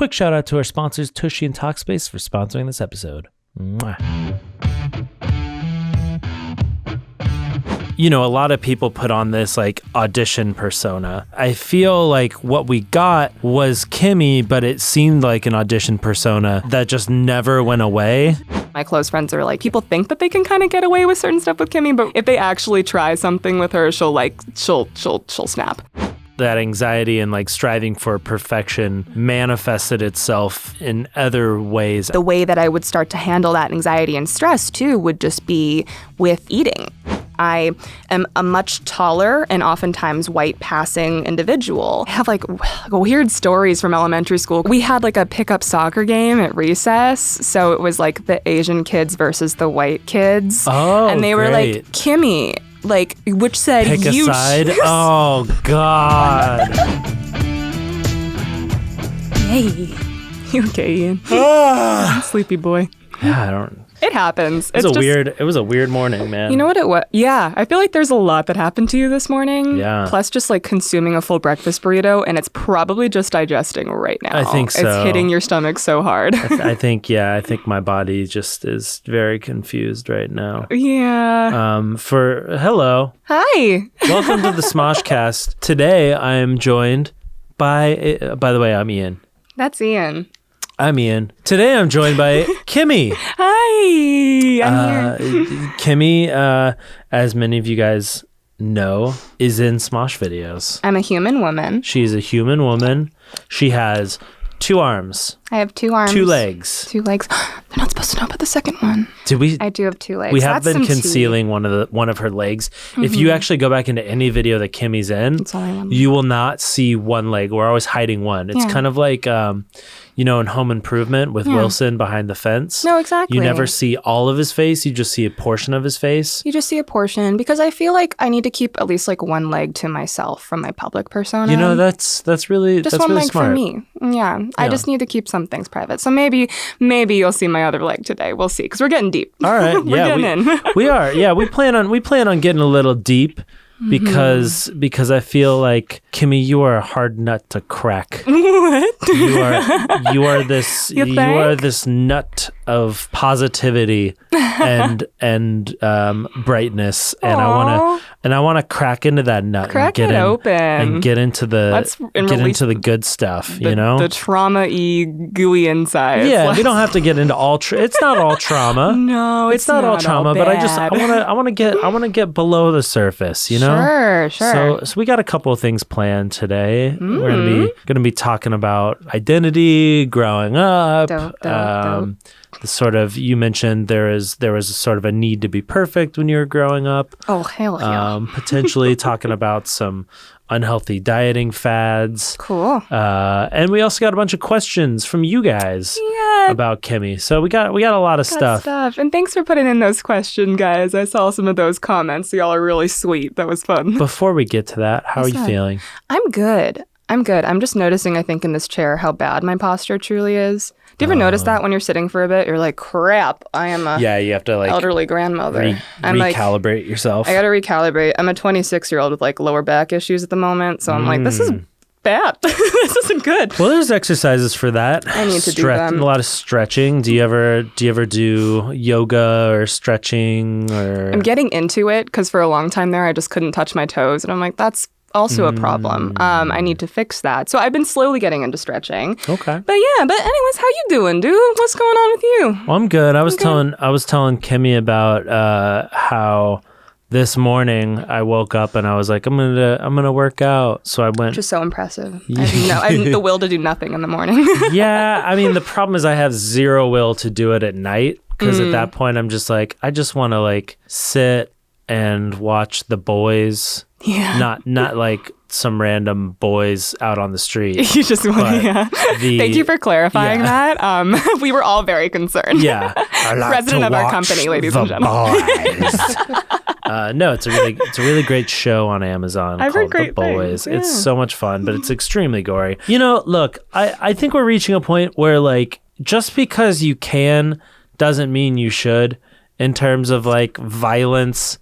Quick shout out to our sponsors, Tushy and Talkspace, for sponsoring this episode. Mwah. You know, a lot of people put on this like audition persona. I feel like what we got was Kimmy, but it seemed like an audition persona that just never went away. My close friends are like, people think that they can kind of get away with certain stuff with Kimmy, but if they actually try something with her, she'll snap. That anxiety and like striving for perfection manifested itself in other ways. The way that I would start to handle that anxiety and stress too would just be with eating. I am a much taller and oftentimes white passing individual. I have like weird stories from elementary school. We had like a pickup soccer game at recess. So it was like the Asian kids versus the white kids. Oh, and they were like, Kimmy, like, which said pick a you side? choose. Oh, God. Hey, you okay, Ian? Sleepy boy. Yeah, I don't... It happens. It was a weird morning, man. You know what it was? Yeah, I feel like there's a lot that happened to you this morning. Yeah. Plus just like consuming a full breakfast burrito, and it's probably just digesting right now. I think so. It's hitting your stomach so hard. I think my body just is very confused right now. Yeah. Hello. Hi. Welcome to the SmoshCast. Today I am joined by the way, I'm Ian. That's Ian. I'm Ian. Today I'm joined by Kimmy. Hi. I'm here. Kimmy, as many of you guys know, is in Smosh videos. I'm a human woman. She's a human woman. She has 2 arms. I have 2 arms. 2 legs. 2 legs. They're not supposed to know about the second one. Did we? I do have 2 legs. We have been concealing one of her legs. Mm-hmm. If you actually go back into any video that Kimmy's in, you will not see one leg. We're always hiding one. It's kind of like, in Home Improvement with Wilson behind the fence. No, exactly. You never see all of his face. You just see a portion of his face. You just see a portion because I feel like I need to keep at least like one leg to myself from my public persona. You know, that's really just that's one really leg smart. for me. Yeah, I just need to keep some things private. So maybe you'll see my other leg today. We'll see because we're getting deep. All right, we're getting in. We are. Yeah, we plan on getting a little deep. Because I feel like, Kimmy, you are a hard nut to crack. What? You are this nut of positivity and brightness, and I want to crack into that nut and get open and get into the good stuff. The trauma-y gooey inside. Yeah, we don't have to get into all. It's not all trauma. No, it's not all trauma. But I want to get below the surface. Sure. So we got a couple of things planned today. Mm-hmm. We're gonna be talking about identity, growing up. Dope. The sort of, you mentioned there was a sort of a need to be perfect when you were growing up. Oh, hell yeah. Potentially talking about some unhealthy dieting fads. Cool. And we also got a bunch of questions from you guys about Kimmy. So we got a lot of stuff. And thanks for putting in those questions, guys. I saw some of those comments. Y'all are really sweet. That was fun. Before we get to that, how are you feeling? I'm good. I'm just noticing, I think, in this chair how bad my posture truly is. Do you ever notice that when you're sitting for a bit? You're like, crap, I am you have to like elderly grandmother. Recalibrate yourself. I got to recalibrate. I'm a 26-year-old with like lower back issues at the moment. So I'm like, this is bad. This isn't good. Well, there's exercises for that. I need to do them. A lot of stretching. Do you ever do yoga or stretching? Or I'm getting into it because for a long time there, I just couldn't touch my toes. And I'm like, that's also a problem. I need to fix that. So I've been slowly getting into stretching. Okay. But anyways, how you doing, dude? What's going on with you? Well, I'm good. I was telling Kimmy about how this morning I woke up and I was like, I'm gonna work out. So I went. Which is so impressive. I have the will to do nothing in the morning. Yeah, I mean the problem is I have zero will to do it at night because at that point I'm just like I just want to like sit and watch the boys. Yeah. Not like some random boys out on the street. You just want Thank you for clarifying that. We were all very concerned. Yeah. President of our company, ladies and gentlemen. No, it's a really great show on Amazon called The Boys. Yeah. It's so much fun, but it's extremely gory. Look, I think we're reaching a point where like just because you can doesn't mean you should in terms of like violence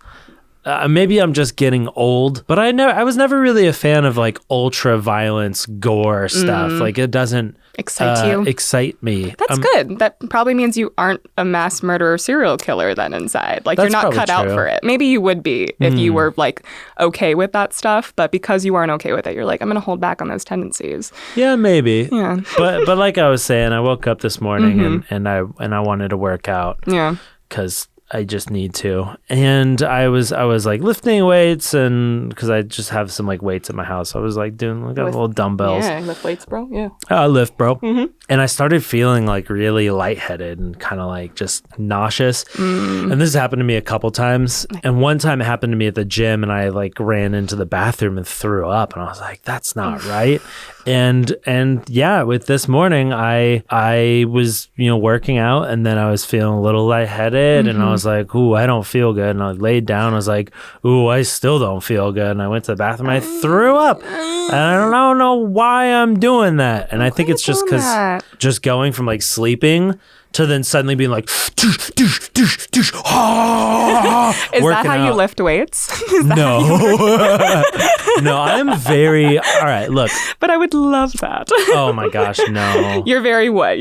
maybe I'm just getting old, but I was never really a fan of like ultra violence gore stuff. Like it doesn't excite me. That's good. That probably means you aren't a mass murderer serial killer then inside. Like you're not cut out for it. Maybe you would be if you were like okay with that stuff, but because you aren't okay with it, you're like, I'm going to hold back on those tendencies. Yeah, maybe. Yeah. but like I was saying, I woke up this morning and I wanted to work out. Yeah. Because I just need to. And I was like lifting weights, and because I just have some like weights at my house. I was like doing like little dumbbells. Yeah, lift weights, bro. Yeah. I lift, bro. And I started feeling like really lightheaded and kind of like just nauseous. And this happened to me a couple times. And one time it happened to me at the gym, and I like ran into the bathroom and threw up, and I was like, that's not right. And yeah, with this morning, I was, working out, and then I was feeling a little lightheaded, and I was like, ooh, I don't feel good. And I laid down. I was like, ooh, I still don't feel good. And I went to the bathroom. I threw up. And I don't know why I'm doing that. And I think it's just because just going from like sleeping to then suddenly being like, Is that how you lift weights? No. No, I'm very, all right, look. But I would love that. Oh my gosh, no. You're very wet.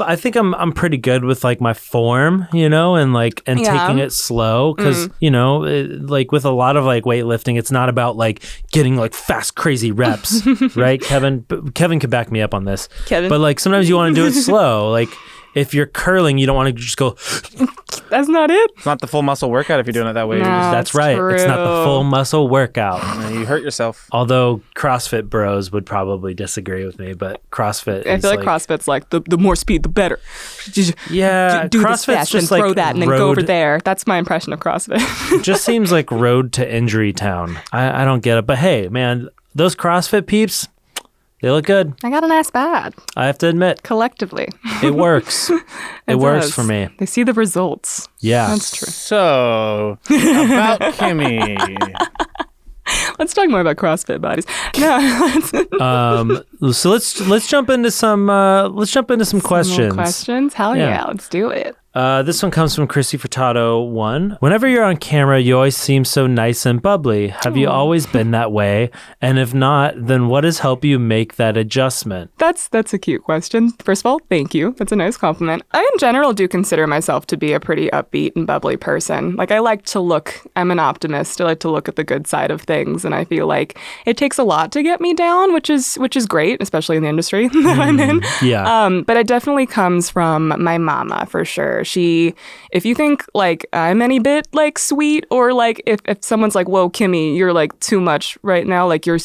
I think I'm pretty good with like my form, and taking it slow. Cause like with a lot of like weightlifting, it's not about like getting like fast, crazy reps, right? Kevin could back me up on this. But like sometimes you want to do it slow. Like, if you're curling, you don't want to just go. That's not it. It's not the full muscle workout if you're doing it that way. No, that's right. True. It's not the full muscle workout. You hurt yourself. Although CrossFit bros would probably disagree with me, but CrossFit I feel like CrossFit's like the more speed, the better. Yeah, do CrossFit's this fast just and like throw that and then go over there. That's my impression of CrossFit. It just seems like road to injury town. I don't get it. But hey, man, those CrossFit peeps, they look good. I got a nice bod. I have to admit. Collectively. It works. It works for me. They see the results. Yeah. That's true. So, about Kimmy. Let's talk more about CrossFit bodies. No. So let's jump into some questions. Questions? Hell yeah, let's do it. This one comes from Chrissy Furtado 1. Whenever you're on camera, you always seem so nice and bubbly. Have you always been that way? And if not, then what has helped you make that adjustment? That's a cute question. First of all, thank you. That's a nice compliment. I, in general, do consider myself to be a pretty upbeat and bubbly person. Like, I'm an optimist. I like to look at the good side of things. And I feel like it takes a lot to get me down, which is great, especially in the industry that I'm in. Yeah. But it definitely comes from my mama, for sure. If you think like I'm any bit like sweet, or like if someone's like, whoa, Kimmy, you're like too much right now, like you're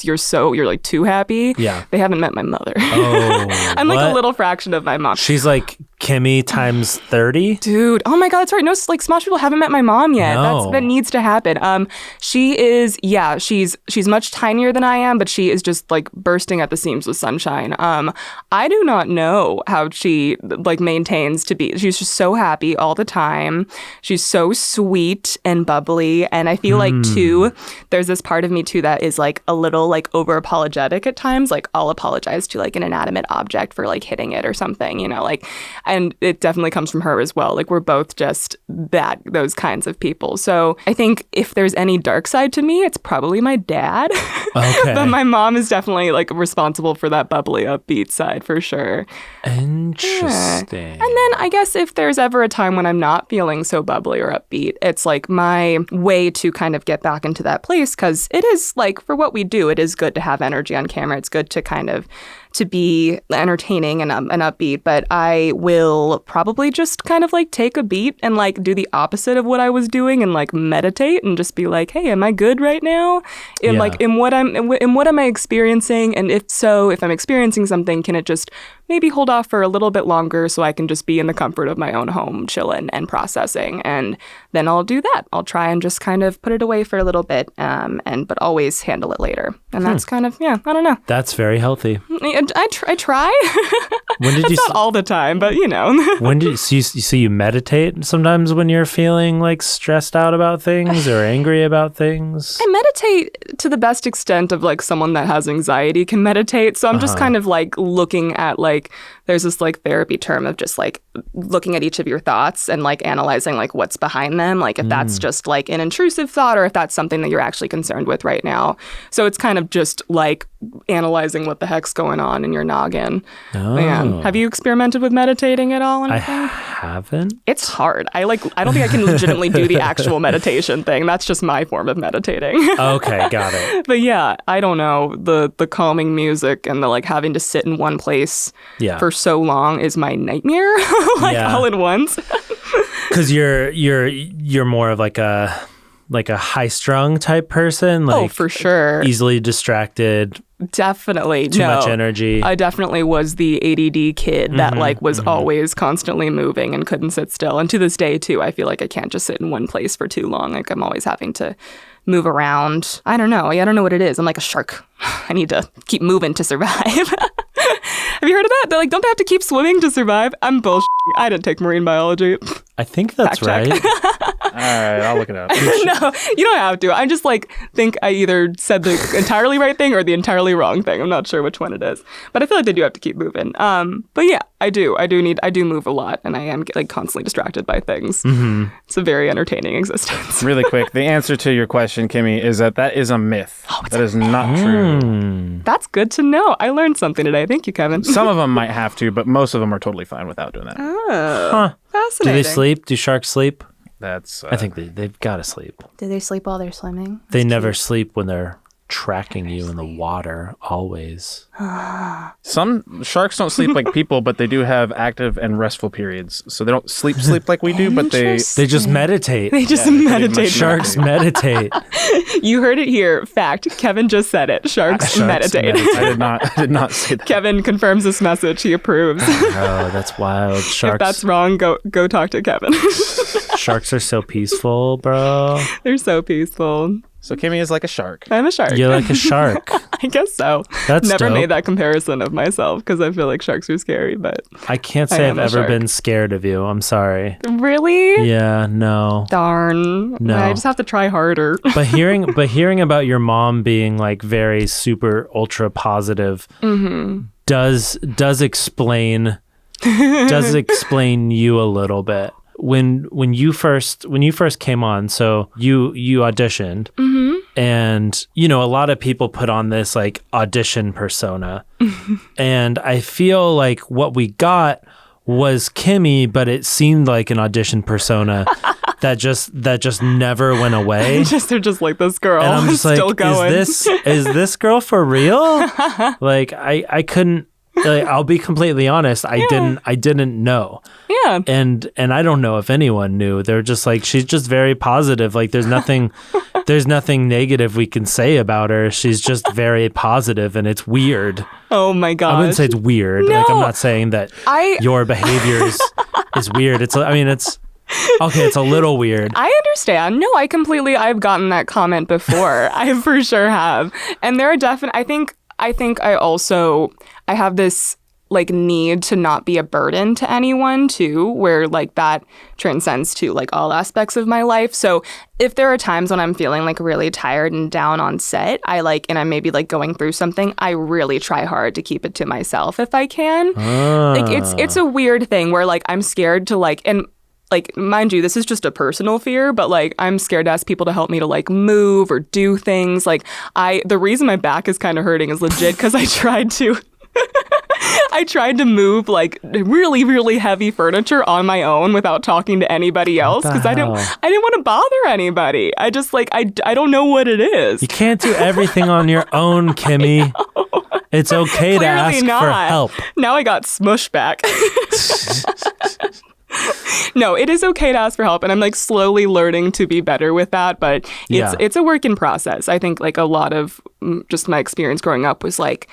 like too happy. Yeah. They haven't met my mother. Oh, I'm like a little fraction of my mom. She's like Kimmy times 30. Dude, oh my God, that's right. No, like Smosh people haven't met my mom yet. No. That needs to happen. She is, she's much tinier than I am, but she is just like bursting at the seams with sunshine. I do not know how she like maintains to be. She's just so happy all the time. She's so sweet and bubbly. And I feel like too, there's this part of me too that is like a little like over apologetic at times. Like I'll apologize to like an inanimate object for like hitting it or something, like, and it definitely comes from her as well. Like we're both just those kinds of people. So I think if there's any dark side to me, it's probably my dad. Okay. But my mom is definitely like responsible for that bubbly upbeat side for sure. Interesting. Yeah. And then I guess if there's ever a time when I'm not feeling so bubbly or upbeat, it's like my way to kind of get back into that place, because it is like, for what we do, it is good to have energy on camera. It's good to kind of to be entertaining and upbeat, but I will probably just kind of like take a beat and like do the opposite of what I was doing and like meditate and just be like, hey, am I good right now? In what am I experiencing? And if so, if I'm experiencing something, can it just maybe hold off for a little bit longer so I can just be in the comfort of my own home, chilling and processing? And then I'll do that. I'll try and just kind of put it away for a little bit, but always handle it later. And that's kind of, I don't know. That's very healthy. I try. When did not all the time, but When did you meditate sometimes when you're feeling like stressed out about things or angry about things? I meditate to the best extent of like someone that has anxiety can meditate. So I'm just kind of like looking at like like there's this like therapy term of just like looking at each of your thoughts and like analyzing like what's behind them, like if that's just like an intrusive thought or if that's something that you're actually concerned with right now. So it's kind of just like analyzing what the heck's going on in your noggin. Man, have you experimented with meditating at all? I haven't. It's hard. I don't think I can legitimately do the actual meditation thing. That's just my form of meditating. Okay, got it. But yeah, I don't know. The calming music and the like having to sit in one place for so long is my nightmare. All at once. Because you're more of like a high strung type person. Like, for sure. Easily distracted. Definitely. Too much energy. I definitely was the ADD kid that like was always constantly moving and couldn't sit still. And to this day too, I feel like I can't just sit in one place for too long. Like I'm always having to move around. I don't know. I don't know what it is. I'm like a shark. I need to keep moving to survive. Have you heard of that? They're like, don't they have to keep swimming to survive? I'm bullshit. I didn't take marine biology. I think that's right. All right, I'll look it up. No, you don't have to. I just like think I either said the entirely right thing or the entirely wrong thing. I'm not sure which one it is, but I feel like they do have to keep moving. But yeah, I do move a lot, and I am like constantly distracted by things. It's a very entertaining existence. Really quick, the answer to your question, Kimmy, is that is a myth. That is not true. That's good to know. I learned something today. Thank you, Kevin. Some of them might have to, but most of them are totally fine without doing that. Oh, fascinating. Do they sleep? Do sharks sleep? That's. I think they've got to sleep. Do they sleep while they're swimming? They never sleep when they're tracking you in the water, always. Some sharks don't sleep like people, but they do have active and restful periods. So they don't sleep like we do, but they just meditate. They just meditate. Sharks meditate. You heard it here. Fact. Kevin just said it. Sharks meditate. I did not say that. Kevin confirms this message. He approves. Oh, that's wild. Sharks. If that's wrong, go talk to Kevin. Sharks are so peaceful, bro. They're so peaceful. So Kimmy is like a shark. I'm a shark. You're like a shark. I guess so. That's Never dope. made that comparison of myself because I feel like sharks are scary, but I can't say I've ever been scared of you. I'm sorry. Really? Yeah, no. Darn. No. I just have to try harder. But hearing about your mom being like very super ultra positive does explain you a little bit. When you first came on, so you auditioned, and a lot of people put on this like audition persona, and I feel like what we got was Kimmy, but it seemed like an audition persona that just never went away. They're just like, this girl, and I'm just still like, going. is this girl for real? Like I couldn't. Like, I'll be completely honest. I didn't know. Yeah. And I don't know if anyone knew. They're just like, she's just very positive. Like there's nothing negative we can say about her. She's just very positive, and it's weird. Oh my God. I wouldn't say it's weird. No. Like I'm not saying that your behavior is weird. It's okay, it's a little weird. I understand. No, I've gotten that comment before. I for sure have. And there are definitely, I think I have this like need to not be a burden to anyone too, where like that transcends to like all aspects of my life. So if there are times when I'm feeling like really tired and down on set, and I'm maybe like going through something, I really try hard to keep it to myself if I can. Like it's a weird thing where like I'm scared to like, and like, mind you, this is just a personal fear, but like I'm scared to ask people to help me to like move or do things. Like the reason my back is kind of hurting is legit because I tried to move like really, really heavy furniture on my own without talking to anybody else because I didn't want to bother anybody. I just like, I don't know what it is. You can't do everything on your own, Kimmy. It's okay to ask for help. Now I got Smosh back. No, it is okay to ask for help, and I'm like slowly learning to be better with that, but it's a work in process. I think like a lot of just my experience growing up was like,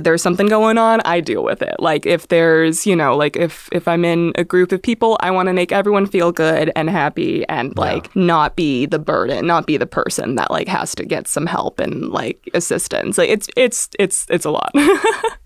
there's something going on, I deal with it. Like if there's, like if I'm in a group of people, I want to make everyone feel good and happy and like not be the burden, not be the person that like has to get some help and like assistance. Like it's a lot.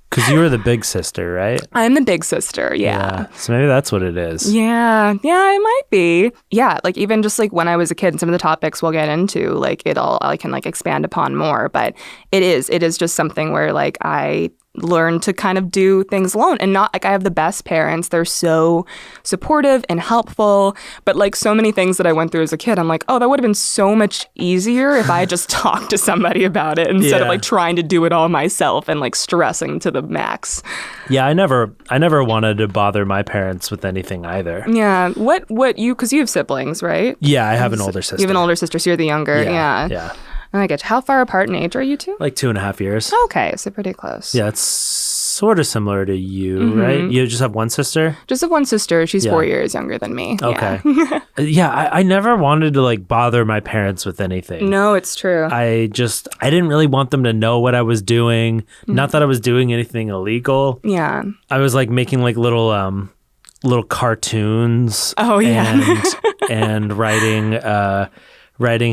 Because you were the big sister, right? I'm the big sister, yeah. So maybe that's what it is. Yeah, it might be. Yeah, like even just like when I was a kid, some of the topics we'll get into, like I can like expand upon more. But it is just something where like I learn to kind of do things alone. And not like I have the best parents. They're so supportive and helpful. But like so many things that I went through as a kid, I'm like, oh, that would have been so much easier if I just talked to somebody about it instead of like trying to do it all myself and like stressing to the max. Yeah, I never wanted to bother my parents with anything either. Yeah. What you, because you have siblings, right? Yeah, I have an older sister. You have an older sister, so you're the younger. Yeah. I get you. How far apart in age are you two? Like 2.5 years. Okay, so pretty close. Yeah, it's sort of similar to you, right? You just have one sister? Just have one sister. She's 4 years younger than me. Okay. I never wanted to like bother my parents with anything. No, it's true. I didn't really want them to know what I was doing. Not that I was doing anything illegal. Yeah. I was like making like little cartoons. Oh yeah. and writing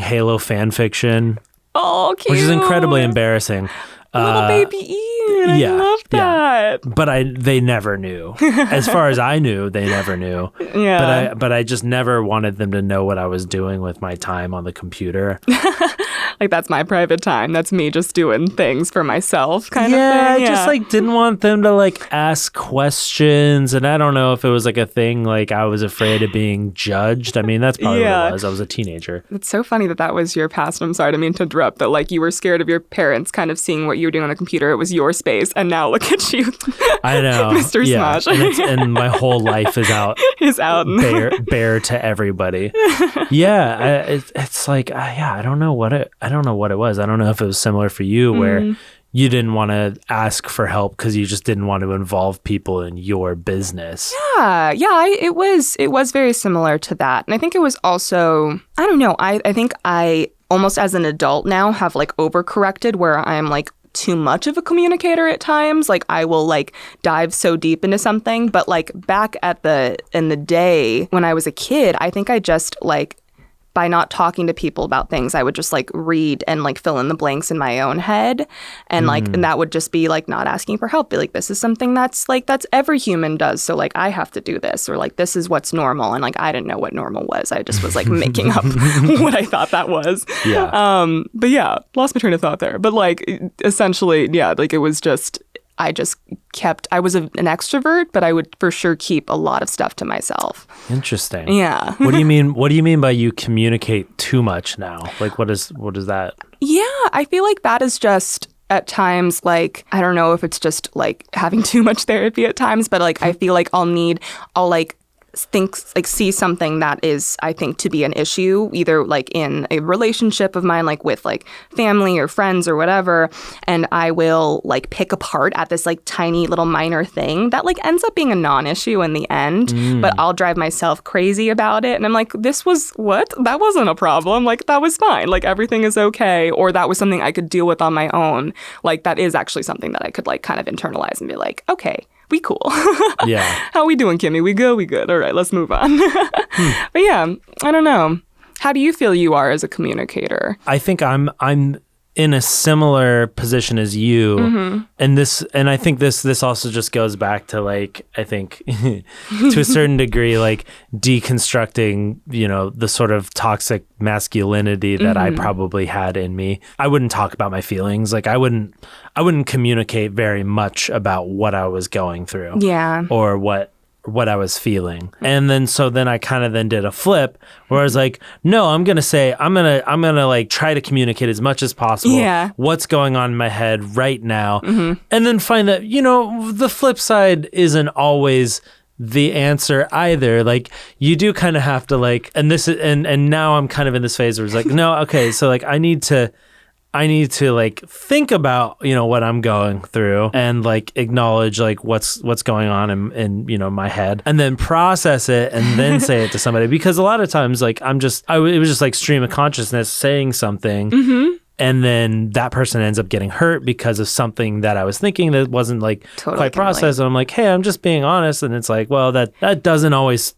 Halo fan fiction. Oh, cute. Which is incredibly embarrassing. Little baby Ian. I love that. Yeah. But they never knew. As far as I knew, they never knew. Yeah. But I just never wanted them to know what I was doing with my time on the computer. Like, that's my private time. That's me just doing things for myself kind of thing. Yeah, I just like didn't want them to like ask questions. And I don't know if it was like a thing, like I was afraid of being judged. I mean, that's probably what it was. I was a teenager. It's so funny that was your past. I'm sorry, I didn't mean to interrupt, but like you were scared of your parents kind of seeing what you were doing on the computer. It was your space. And now look at you. I know. Mr. Smosh. And my whole life is out. bare to everybody. Yeah. It's like, I don't know what it was. I don't know if it was similar for you where you didn't want to ask for help because you just didn't want to involve people in your business. Yeah. It was very similar to that. And I think it was also, I don't know, I think I almost as an adult now have like overcorrected where I'm like too much of a communicator at times. Like I will like dive so deep into something. But like back in the day when I was a kid, I think I just like, by not talking to people about things, I would just like read and like fill in the blanks in my own head. And like, and that would just be like not asking for help. Be like, this is something that's every human does. So like, I have to do this, or like, this is what's normal. And like, I didn't know what normal was. I just was like making up what I thought that was. Yeah. But yeah, lost my train of thought there. But like, essentially, yeah, like it was just, I was an extrovert, but I would for sure keep a lot of stuff to myself. Interesting. Yeah. What do you mean by you communicate too much now? Like what is that? Yeah, I feel like that is just at times like, I don't know if it's just like having too much therapy at times, but like I feel like I'll like see something that is, I think, to be an issue, either like in a relationship of mine, like with like family or friends or whatever, and I will like pick apart at this like tiny little minor thing that like ends up being a non-issue in the end, but I'll drive myself crazy about it. And I'm like, that wasn't a problem. Like that was fine. Like everything is okay. Or that was something I could deal with on my own. Like that is actually something that I could like kind of internalize and be like, okay, we cool. Yeah. How we doing, Kimmy? We good. All right, let's move on. But yeah, I don't know. How do you feel you are as a communicator? I think I'm in a similar position as you, and I think this also just goes back to like, I think to a certain degree, like deconstructing, the sort of toxic masculinity that I probably had in me. I wouldn't talk about my feelings. Like I wouldn't communicate very much about what I was going through. Yeah. Or what I was feeling. And then I kind of did a flip where I was like, no, I'm going to like try to communicate as much as possible. Yeah. What's going on in my head right now. And then find that, the flip side isn't always the answer either. Like you do kind of have to like, and now I'm kind of in this phase where it's like, no, okay. So like I need to like think about, what I'm going through and like acknowledge like what's going on in my head, and then process it and then say it to somebody. Because a lot of times like it was just like stream of consciousness saying something. And then that person ends up getting hurt because of something that I was thinking that wasn't like quite processed. And I'm like, hey, I'm just being honest. And it's like, well, that doesn't always,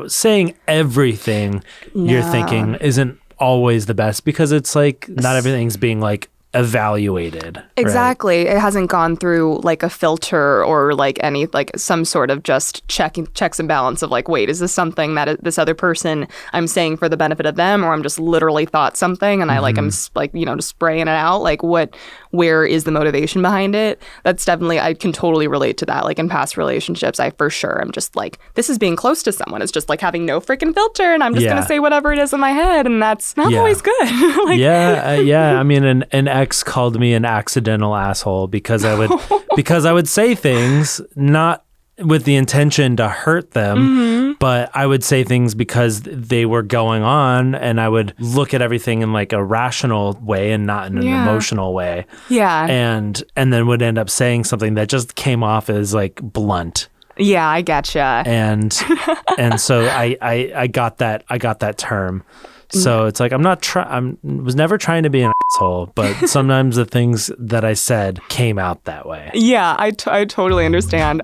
saying everything you're thinking isn't always the best, because it's like not everything's being like evaluated. Exactly. Right? It hasn't gone through like a filter or like any like some sort of just checks and balance of like, wait, is this something that this other person I'm saying for the benefit of them, or I'm just literally thought something and I like I'm like, you know, just spraying it out. Like where is the motivation behind it? That's definitely, I can totally relate to that. Like in past relationships, I for sure am just like, this is being close to someone. It's just like having no freaking filter and I'm just going to say whatever it is in my head. And that's not always good. Like, I mean, an ex called me an accidental asshole because I would say things not with the intention to hurt them, but I would say things because they were going on, and I would look at everything in like a rational way and not in an emotional way. Yeah. And then would end up saying something that just came off as like blunt. Yeah, I gotcha. And so I got that term. So it's like I was never trying to be an asshole, but sometimes the things that I said came out that way. Yeah, I totally understand.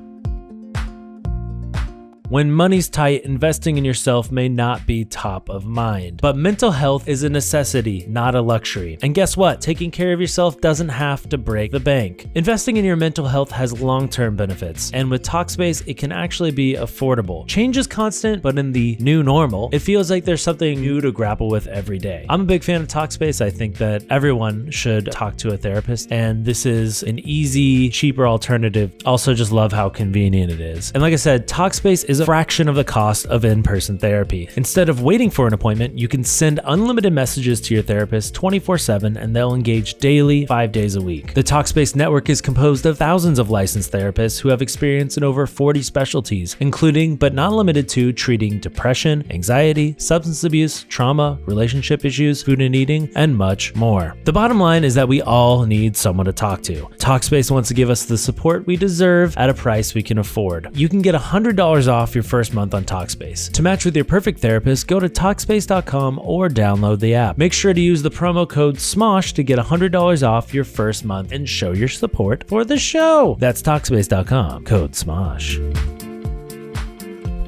When money's tight, investing in yourself may not be top of mind. But mental health is a necessity, not a luxury. And guess what? Taking care of yourself doesn't have to break the bank. Investing in your mental health has long-term benefits. And with Talkspace, it can actually be affordable. Change is constant, but in the new normal, it feels like there's something new to grapple with every day. I'm a big fan of Talkspace. I think that everyone should talk to a therapist. And this is an easy, cheaper alternative. Also just love how convenient it is. And like I said, Talkspace is a fraction of the cost of in-person therapy. Instead of waiting for an appointment, you can send unlimited messages to your therapist 24/7 and they'll engage daily, 5 days a week. The Talkspace network is composed of thousands of licensed therapists who have experience in over 40 specialties, including but not limited to treating depression, anxiety, substance abuse, trauma, relationship issues, food and eating, and much more. The bottom line is that we all need someone to talk to. Talkspace wants to give us the support we deserve at a price we can afford. You can get $100 off your first month on Talkspace. To match with your perfect therapist, go to Talkspace.com or download the app. Make sure to use the promo code SMOSH to get $100 off your first month and show your support for the show. That's Talkspace.com, code SMOSH.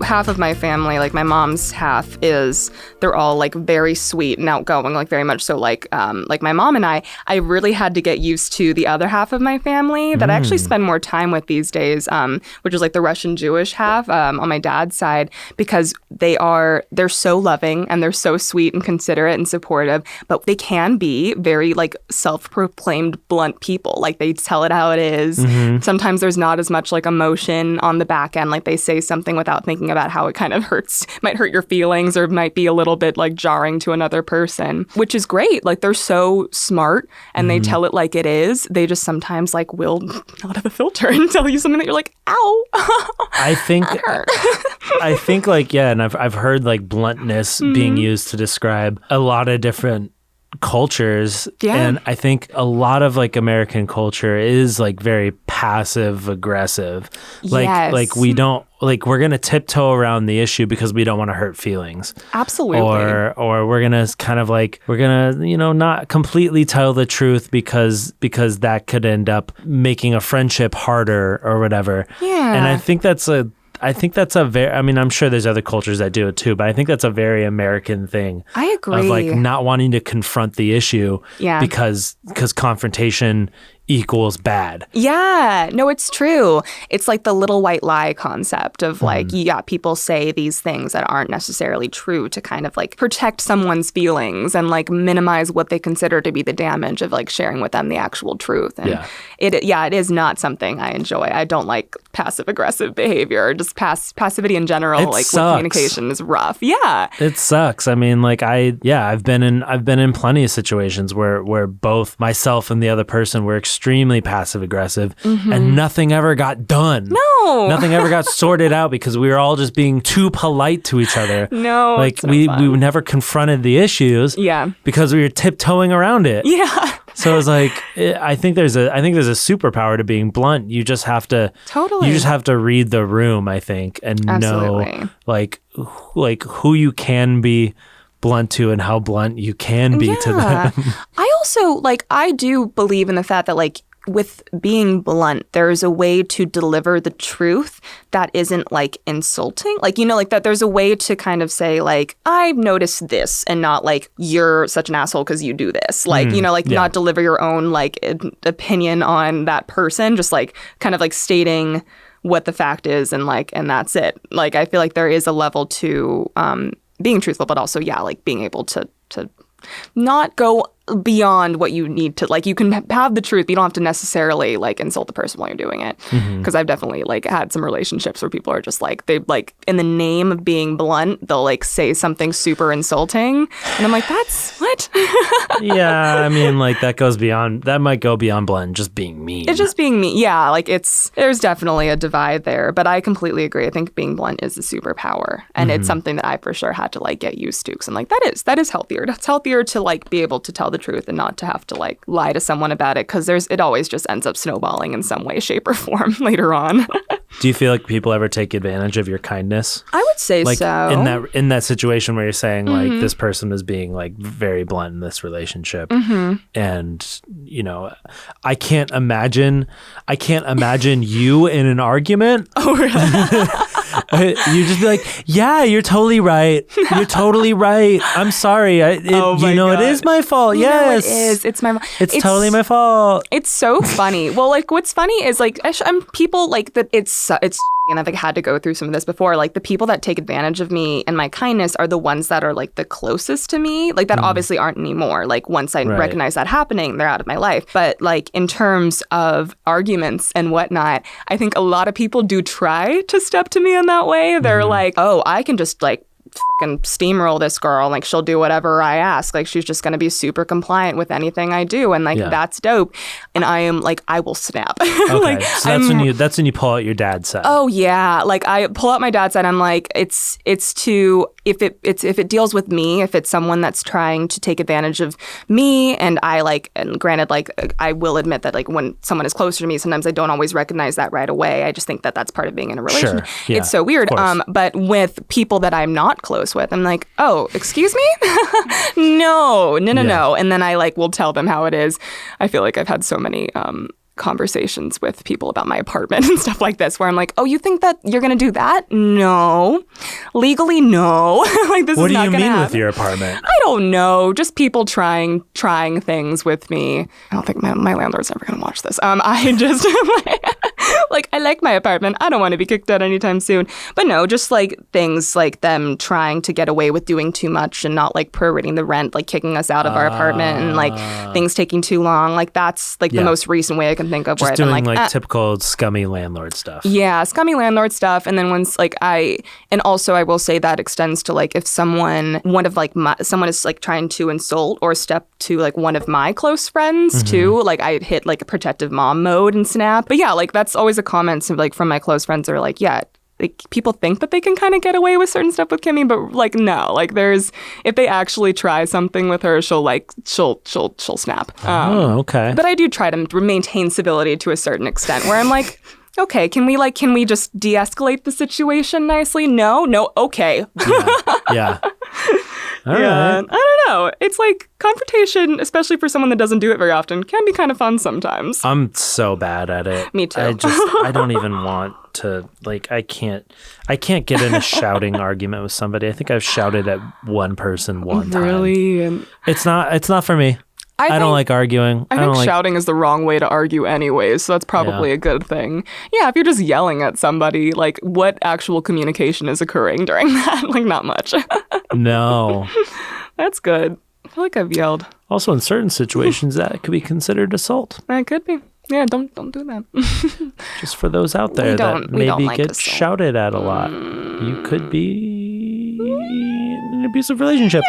Half of my family, like my mom's half, they're all like very sweet and outgoing, like very much so. Like my mom and I really had to get used to the other half of my family that I actually spend more time with these days, which is like the Russian Jewish half on my dad's side, because they're so loving and they're so sweet and considerate and supportive, but they can be very like self-proclaimed blunt people. Like they tell it how it is. Sometimes there's not as much like emotion on the back end. Like they say something without thinking about how it kind of might hurt your feelings or might be a little bit like jarring to another person, which is great. Like they're so smart and they tell it like it is. They just sometimes like will not have a filter and tell you something that you're like, ow. I think like, yeah, and I've heard like bluntness being used to describe a lot of different cultures. And I think a lot of like American culture is like very passive aggressive. Like we don't, like we're gonna tiptoe around the issue because we don't want to hurt feelings. Absolutely. Or we're gonna kind of like not completely tell the truth because that could end up making a friendship harder or whatever. Yeah. And I think that's a very, I mean, I'm sure there's other cultures that do it too, but I think that's a very American thing. I agree. Of like not wanting to confront the issue because confrontation equals bad. Yeah, no, it's true. It's like the little white lie concept of like, people say these things that aren't necessarily true to kind of like protect someone's feelings and like minimize what they consider to be the damage of like sharing with them the actual truth. And it is not something I enjoy. I don't like passive aggressive behavior or just passivity in general. With communication is rough. Yeah. It sucks. I mean, like I've been in plenty of situations where both myself and the other person were extremely passive aggressive and nothing ever got done. No. Nothing ever got sorted out because we were all just being too polite to each other. No. Like we never confronted the issues because we were tiptoeing around it. Yeah. So it's like I think there's a superpower to being blunt. You just have to read the room, I think, and know like who you can be blunt to and how blunt you can be to them. I also I do believe in the fact that like with being blunt, there's a way to deliver the truth that isn't like insulting. Like, you know, like that there's a way to kind of say like, I've noticed this, and not like, you're such an asshole because you do this. Like, you know, like not deliver your own like opinion on that person, just like kind of like stating what the fact is and that's it. Like, I feel like there is a level to being truthful, but also, like being able to not go beyond what you need to. Like, you can have the truth, but you don't have to necessarily like insult the person while you're doing it. Because I've definitely like had some relationships where people are just like, they like in the name of being blunt, they'll like say something super insulting, and I'm like, that's what? Yeah, I mean, like that might go beyond blunt, just being mean. It's just being mean. Yeah, like there's definitely a divide there, but I completely agree. I think being blunt is a superpower, and it's something that I for sure had to like get used to, because I'm like, that is healthier. It's healthier to like be able to tell the truth and not to have to like lie to someone about it, because it always just ends up snowballing in some way, shape, or form later on. Do you feel like people ever take advantage of your kindness? I would say like, so. In that situation where you're saying like this person is being like very blunt in this relationship, and you know, I can't imagine you in an argument. Oh, really? You just be like, yeah, you're totally right. You're totally right. I'm sorry. It is my fault. Yes, it is. It's my. It's totally my fault. It's so funny. Well, like what's funny is like I'm people like that. It's and I've like had to go through some of this before. Like the people that take advantage of me and my kindness are the ones that are like the closest to me. Like that obviously aren't anymore. Like once I recognize that happening, they're out of my life. But like in terms of arguments and whatnot, I think a lot of people do try to step to me in that way. They're like, oh, I can just like fucking steamroll this girl, like she'll do whatever I ask, like she's just gonna be super compliant with anything I do, and like that's dope. And I am like, I will snap. Okay, like, so that's when you pull out your dad's side. Oh yeah, like I pull out my dad's side. I'm like, it's to if it deals with me, if it's someone that's trying to take advantage of me, and I like, and granted, like I will admit that like when someone is closer to me, sometimes I don't always recognize that right away. I just think that that's part of being in a relationship. Sure. Yeah, it's so weird. But with people that I'm not close with, I'm like, oh, excuse me? No. And then I like will tell them how it is. I feel like I've had so many conversations with people about my apartment and stuff like this where I'm like, oh, you think that you're gonna do that? No. Legally, no. Like this what is not gonna happen. What do you mean with your apartment? I don't know. Just people trying things with me. I don't think my landlord's ever gonna watch this. I just like I like my apartment. I don't want to be kicked out anytime soon. But no, just like things like them trying to get away with doing too much and not like prorating the rent, like kicking us out of our apartment, and like things taking too long. Like that's like the most recent way I can think of, just where I've doing been like typical scummy landlord stuff. Yeah, scummy landlord stuff. And then once like and also I will say that extends to like if someone is like trying to insult or step to like one of my close friends too, like I hit like a protective mom mode and snap. But yeah, like that's always a comment like from my close friends are like, yeah, like people think that they can kind of get away with certain stuff with Kimmy, but like no, like if they actually try something with her, she'll snap. Okay. But I do try to maintain civility to a certain extent, where I'm like, okay, can we just de-escalate the situation nicely? No, okay. Yeah. All yeah, right. I don't know. It's like confrontation, especially for someone that doesn't do it very often, can be kind of fun sometimes. I'm so bad at it. Me too. I don't even want to, like, I can't get in a shouting argument with somebody. I think I've shouted at one person one time. Really? It's not for me. I don't like arguing. I think shouting is the wrong way to argue anyways, so that's probably a good thing. Yeah, if you're just yelling at somebody, like, what actual communication is occurring during that? Like, not much. No. That's good. I feel like I've yelled. Also, in certain situations, that could be considered assault. That could be. Yeah, don't do that. Just for those out there that maybe get shouted at a lot. You could be in an abusive relationship.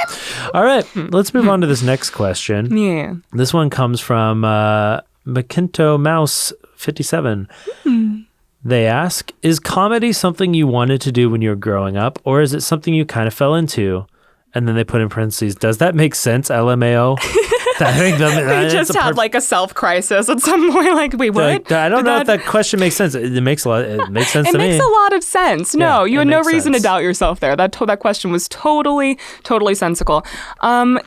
All right, let's move on to this next question. Yeah. This one comes from McKinto Mouse 57. They ask, is comedy something you wanted to do when you were growing up, or is it something you kind of fell into? And then they put in parentheses, does that make sense, LMAO? I think they just had like a self-crisis at some point. Like, wait, what? I don't know if that question makes sense. It makes sense to me. It makes a lot of sense. No, you had no reason to doubt yourself there. That question was totally sensical. Comedy,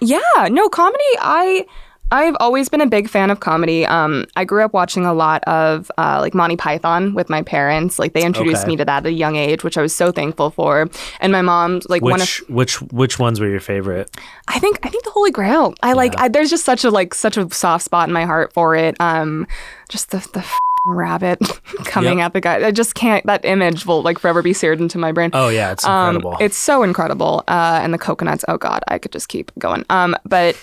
I've always been a big fan of comedy. I grew up watching a lot of like Monty Python with my parents. Like they introduced me to that at a young age, which I was so thankful for. And my mom, like which ones were your favorite? I think the Holy Grail. There's just such a soft spot in my heart for it. Just the rabbit coming at the guy. I just can't. That image will like forever be seared into my brain. Oh yeah, it's incredible. It's so incredible. And the coconuts. Oh God, I could just keep going. But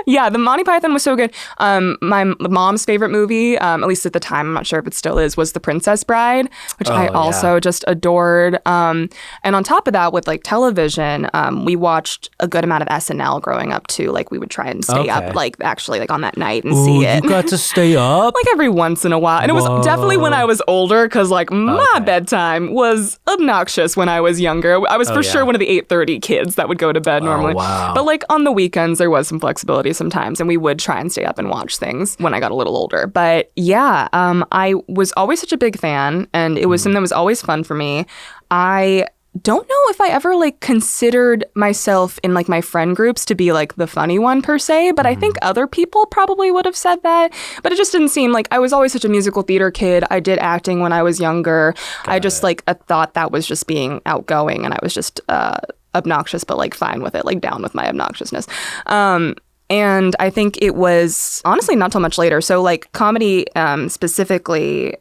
yeah, the Monty Python was so good. My mom's favorite movie, at least at the time, I'm not sure if it still is, was The Princess Bride, which I also just adored. And on top of that, with like television, we watched a good amount of SNL growing up too. Like we would try and stay up, like actually like on that night and see it. You got to stay up like every once in a while. And it was definitely when I was older, because like my bedtime was obnoxious when I was younger. I was for sure one of the 8:30 kids that would go to bed normally. Wow. But like on the weekends, there was some flexibility sometimes, and we would try and stay up and watch things when I got a little older. But yeah, I was always such a big fan, and it was something that was always fun for me. I don't know if I ever like considered myself in like my friend groups to be like the funny one per se, but I think other people probably would have said that. But it just didn't seem like I was always such a musical theater kid. I did acting when I was younger. I thought that was just being outgoing, and I was just obnoxious, but like fine with it, like down with my obnoxiousness. And I think it was honestly not till much later. So like comedy specifically,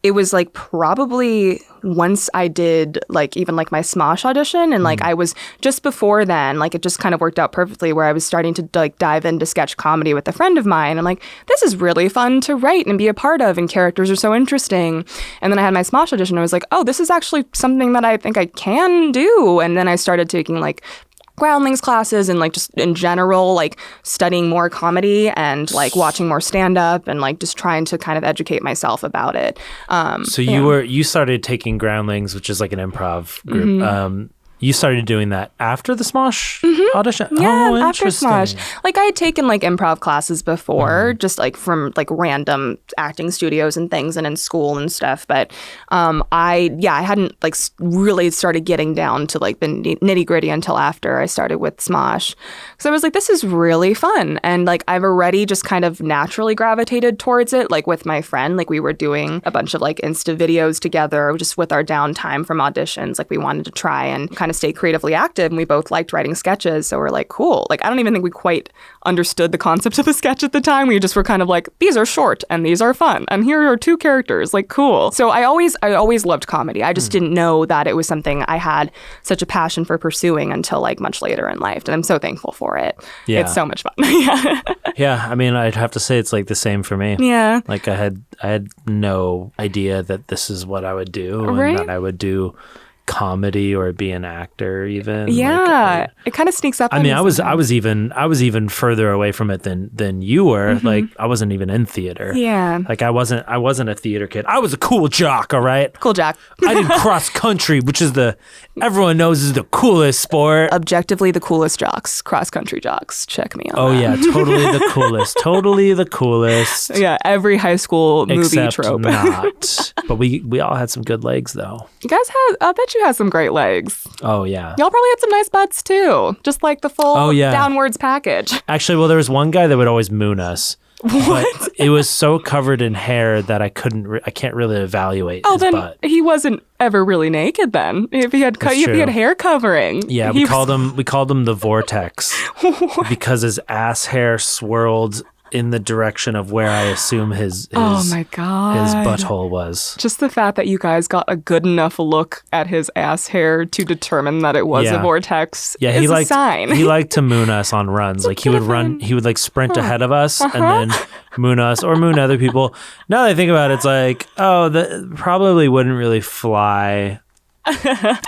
it was like probably once I did like even like my Smosh audition, and like I was just before then, like it just kind of worked out perfectly where I was starting to like dive into sketch comedy with a friend of mine. I'm like, this is really fun to write and be a part of, and characters are so interesting. And then I had my Smosh audition, and I was like, oh, this is actually something that I think I can do. And then I started taking like Groundlings classes and like just in general like studying more comedy and like watching more stand-up and like just trying to kind of educate myself about it. So you started taking Groundlings, which is like an improv group. You started doing that after the Smosh audition? Yeah, after Smosh. Like I had taken like improv classes before, just like from like random acting studios and things and in school and stuff. But I hadn't like really started getting down to like the nitty gritty until after I started with Smosh. So I was like, this is really fun. And like I've already just kind of naturally gravitated towards it. Like with my friend, like we were doing a bunch of like Insta videos together just with our downtime from auditions. Like we wanted to try and kind of stay creatively active, and we both liked writing sketches, so we're like, cool. Like I don't even think we quite understood the concept of the sketch at the time. We just were kind of like, these are short and these are fun and here are two characters, like cool. So I always loved comedy. I just didn't know that it was something I had such a passion for pursuing until like much later in life, and I'm so thankful for it. It's so much fun. Yeah, I mean, I'd have to say it's like the same for me. Yeah, like I had no idea that this is what I would do, right? And that I would do comedy or be an actor even. Yeah, it kind of sneaks up. I mean, I was even further away from it than you were. Like I wasn't even in theater. Yeah, like I wasn't a theater kid. I was a cool jock. All right, cool jock. I did cross country, which is everyone knows is the coolest sport. Objectively the coolest jocks, cross country jocks. Check me out. Oh yeah, totally the coolest. Totally the coolest. Yeah, every high school movie Except trope. Not. But we all had some good legs though. You guys I bet you had some great legs. Oh yeah. Y'all probably had some nice butts too. Just like the full downwards package. Actually, well, there was one guy that would always moon us. What? But it was so covered in hair that I can't really evaluate his butt. He wasn't ever really naked then. If he had hair covering. Yeah, we called him the Vortex because his ass hair swirled in the direction of where I assume his oh my God, his butthole was. Just the fact that you guys got a good enough look at his ass hair to determine that it was a vortex is a sign. He liked to moon us on runs. Like he would like sprint ahead of us and then moon us or moon other people. Now that I think about it, it's like, oh, that probably wouldn't really fly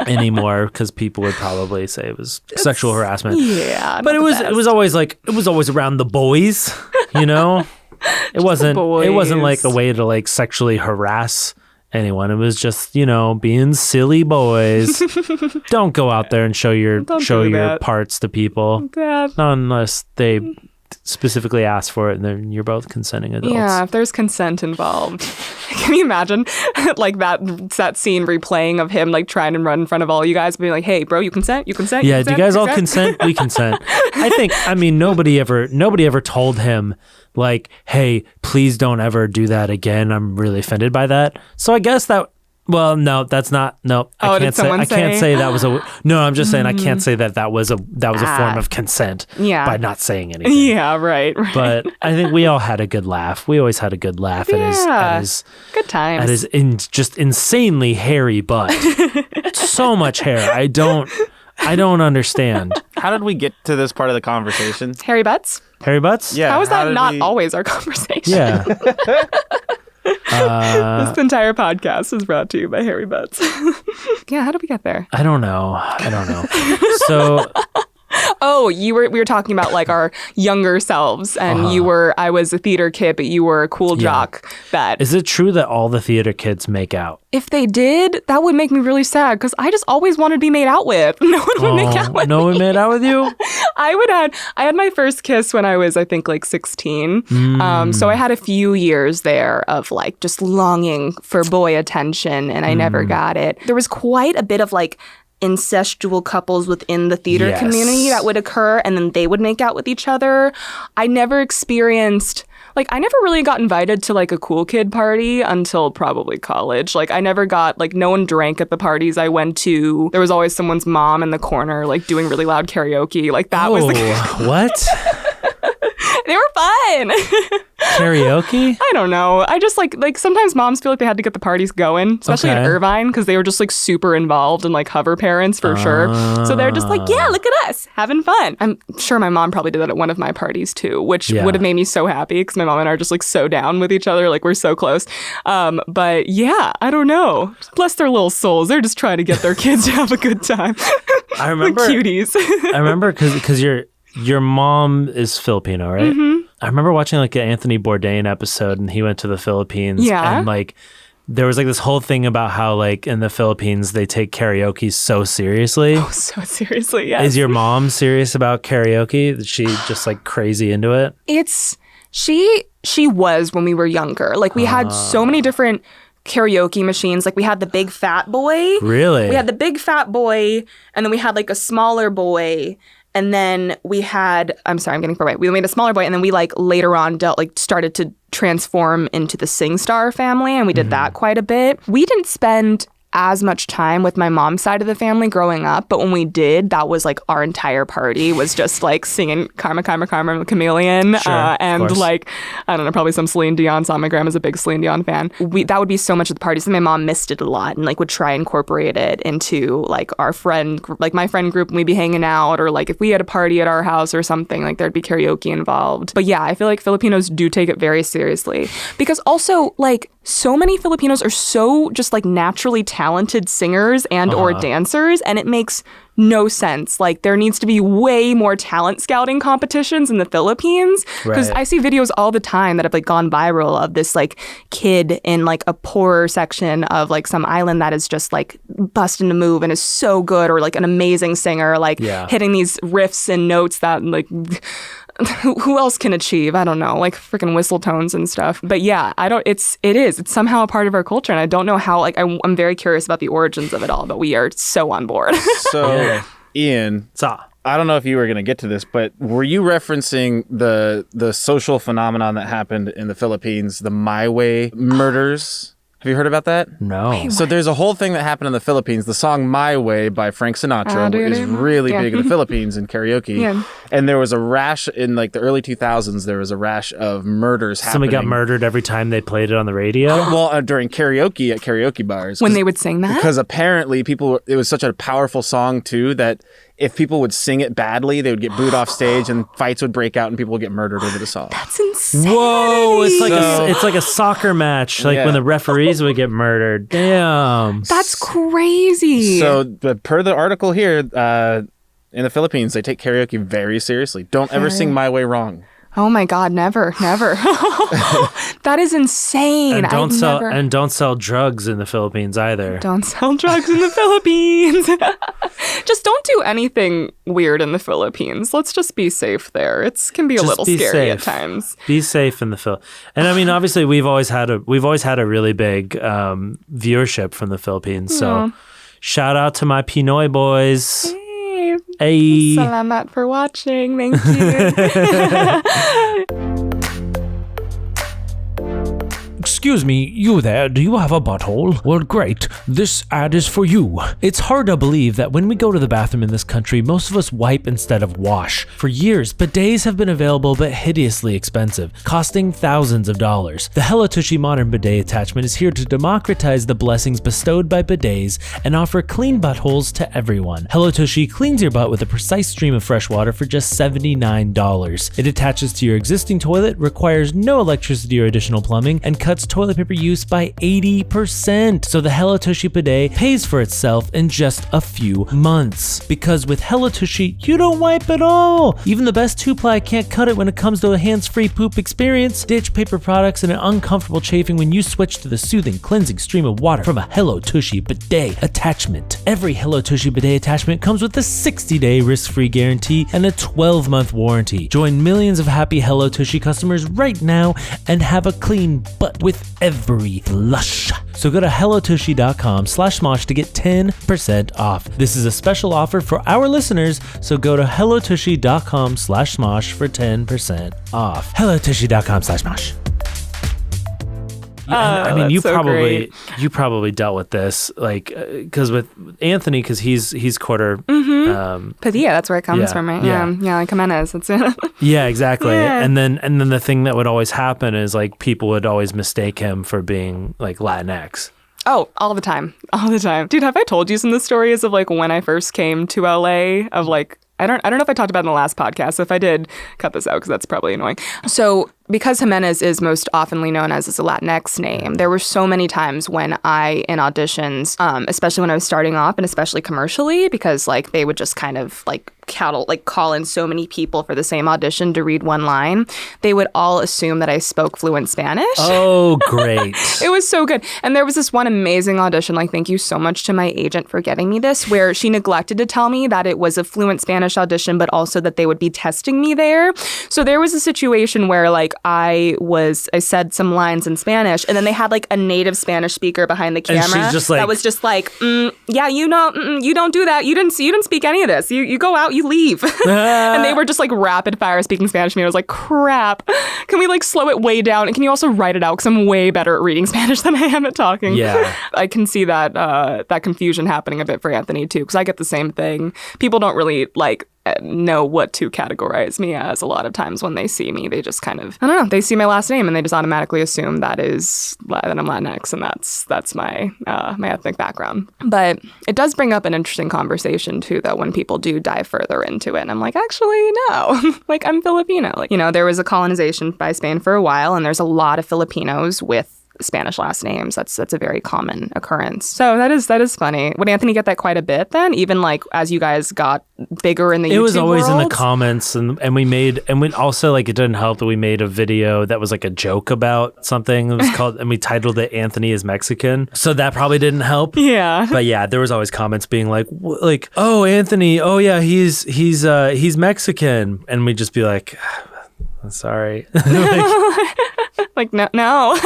anymore because people would probably say it was sexual harassment. Yeah, but it was always around the boys, you know. It wasn't like a way to like sexually harass anyone. It was just, you know, being silly boys. Don't go out there and show your parts to people. Dad. Not unless they specifically ask for it, and then you're both consenting adults. Yeah, if there's consent involved. Can you imagine like that scene replaying of him like trying to run in front of all you guys, being like, "Hey, bro, you consent? You consent? Yeah, you consent? do you guys all consent? We consent." I mean, nobody ever told him like, "Hey, please don't ever do that again. I'm really offended by that." So I guess that. Well, no, that's not. No, I can't say that was a. No, I'm just saying I can't say that was a form of consent. Yeah. By not saying anything. Yeah, right. But I think we all had a good laugh. We always had a good laugh at his good times. At his just insanely hairy butt. So much hair. I don't understand. How did we get to this part of the conversation? Hairy butts? Hairy butts? Yeah. How is that not always our conversation? Yeah. This entire podcast is brought to you by Hairy Butts. Yeah, how did we get there? I don't know. So... Oh, we were talking about like our younger selves, and I was a theater kid, but you were a cool jock. Is it true that all the theater kids make out? If they did, that would make me really sad, because I just always wanted to be made out with. No one would make out with me. No one made out with you? I had my first kiss when I was, I think, like 16. So I had a few years there of like just longing for boy attention, and I never got it. There was quite a bit of like incestual couples within the theater community that would occur, and then they would make out with each other. I never experienced, like, I never really got invited to like a cool kid party until probably college. Like, I never got, like, no one drank at the parties I went to. There was always someone's mom in the corner, like, doing really loud karaoke. Like, that was what? They were fun. Karaoke? I don't know. I just like sometimes moms feel like they had to get the parties going, especially in Irvine, because they were just like super involved and like hover parents for sure. So they're just like, yeah, look at us having fun. I'm sure my mom probably did that at one of my parties too, which would have made me so happy, because my mom and I are just like so down with each other. Like, we're so close. But yeah, I don't know. Bless their little souls. They're just trying to get their kids to have a good time. I remember cuties. I remember because your mom is Filipino, right? Mm-hmm. I remember watching like an Anthony Bourdain episode, and he went to the Philippines. Yeah. And like there was like this whole thing about how like in the Philippines they take karaoke so seriously. Oh, so seriously, yes. Is your mom serious about karaoke? Is she just like crazy into it? She was when we were younger. Like, we had so many different karaoke machines. Like, we had the big fat boy. Really? We had the big fat boy, and then we had like a smaller boy. And then we had, I'm sorry, I'm getting far away. We made a smaller boy, and then we like later on started to transform into the SingStar family, and we did that quite a bit. We didn't spend as much time with my mom's side of the family growing up, but when we did, that was like our entire party was just like singing Karma, Karma, Karma, Chameleon, and like, I don't know, probably some Celine Dion song. My grandma's a big Celine Dion fan. That would be so much of the parties, and my mom missed it a lot and like would try and incorporate it into like our my friend group, and we'd be hanging out, or like if we had a party at our house or something, like there'd be karaoke involved. But yeah, I feel like Filipinos do take it very seriously, because also like so many Filipinos are so just like naturally talented singers and or dancers, and it makes no sense. Like, there needs to be way more talent scouting competitions in the Philippines, because I see videos all the time that have like gone viral of this like kid in like a poorer section of like some island that is just like busting to move and is so good, or like an amazing singer, like hitting these riffs and notes that like who else can achieve? I don't know, like freaking whistle tones and stuff. But yeah, it's somehow a part of our culture, and I don't know how. Like, I'm very curious about the origins of it all, but we are so on board. So, Ian, I don't know if you were going to get to this, but were you referencing the social phenomenon that happened in the Philippines, the My Way murders? Have you heard about that? No. So there's a whole thing that happened in the Philippines. The song My Way by Frank Sinatra is really big in the Philippines in karaoke. Yeah. And there was a rash in like the early 2000s. There was a rash of murders happening. Somebody got murdered every time they played it on the radio? Well, during karaoke at karaoke bars. When they would sing that? Because apparently it was such a powerful song too that if people would sing it badly, they would get booed off stage, and fights would break out, and people would get murdered over the song. That's insane. Whoa! It's like a soccer match, like when the referees would get murdered. Damn. That's crazy. So, per the article here, in the Philippines, they take karaoke very seriously. Don't ever sing My Way wrong. Oh my God, never. That is insane. And don't sell drugs in the Philippines either. Don't sell drugs in the Philippines. Just don't do anything weird in the Philippines. Let's just be safe there. It can be a little scary at times. Be safe in the Philippines. And I mean, obviously, we've always had a really big viewership from the Philippines. So shout out to my Pinoy boys. Hey. Salamat for watching. Thank you. Excuse me, you there, do you have a butthole? Well, great. This ad is for you. It's hard to believe that when we go to the bathroom in this country, most of us wipe instead of wash. For years, bidets have been available but hideously expensive, costing thousands of dollars. The Hello Tushy Modern Bidet Attachment is here to democratize the blessings bestowed by bidets and offer clean buttholes to everyone. Hello Tushy cleans your butt with a precise stream of fresh water for just $79. It attaches to your existing toilet, requires no electricity or additional plumbing, and cuts toilet paper use by 80%. So the Hello Tushy bidet pays for itself in just a few months. Because with Hello Tushy, you don't wipe at all. Even the best 2-ply can't cut it when it comes to a hands-free poop experience. Ditch paper products and an uncomfortable chafing when you switch to the soothing, cleansing stream of water from a Hello Tushy bidet attachment. Every Hello Tushy bidet attachment comes with a 60-day risk-free guarantee and a 12-month warranty. Join millions of happy Hello Tushy customers right now and have a clean butt with every flush. So go to hellotushy.com/Smosh to get 10% off. This is a special offer for our listeners, so go to hellotushy.com/Smosh for 10% off. hellotushy.com/Smosh. I mean, you probably dealt with this, like, because with Anthony, because he's quarter. Padilla, that's where it comes from, right? Yeah, like Jimenez. That's it. Yeah, exactly. Yeah. And then the thing that would always happen is like people would always mistake him for being like Latinx. Oh, all the time. Dude, have I told you some of the stories of like when I first came to LA of like, I don't know if I talked about it in the last podcast. If I did, cut this out because that's probably annoying. So because Jimenez is most oftenly known as a Latinx name, there were so many times when I, in auditions, especially when I was starting off and especially commercially, because like they would just kind of like call in so many people for the same audition to read one line, they would all assume that I spoke fluent Spanish. Oh, great. It was so good. And there was this one amazing audition, like thank you so much to my agent for getting me this, where she neglected to tell me that it was a fluent Spanish audition, but also that they would be testing me there. So there was a situation where like I said some lines in Spanish, and then they had like a native Spanish speaker behind the camera. And she's just like, that was just like, yeah, you don't do that. You didn't speak any of this. You go out, you leave. And they were just like rapid fire speaking Spanish to me. I was like, crap. Can we like slow it way down? And can you also write it out? Because I'm way better at reading Spanish than I am at talking. Yeah. I can see that confusion happening a bit for Anthony too, because I get the same thing. People don't really like know what to categorize me as a lot of times when they see me. They just kind of, I don't know, they see my last name and they just automatically assume that I'm Latinx, and that's my ethnic background. But it does bring up an interesting conversation too, though, when people do dive further into it. And I'm like, actually, no, like I'm Filipino. Like, you know, there was a colonization by Spain for a while, and there's a lot of Filipinos with Spanish last names. That's a very common occurrence. So that is funny. Would Anthony get that quite a bit then? Even like as you guys got bigger in the YouTube world? It was always in the comments, and we also like, it didn't help that we made a video that was like a joke about something. It was called, and we titled it "Anthony is Mexican." So that probably didn't help. Yeah. But yeah, there was always comments being like, oh, Anthony, oh yeah, he's Mexican, and we'd just be like, sorry. like no.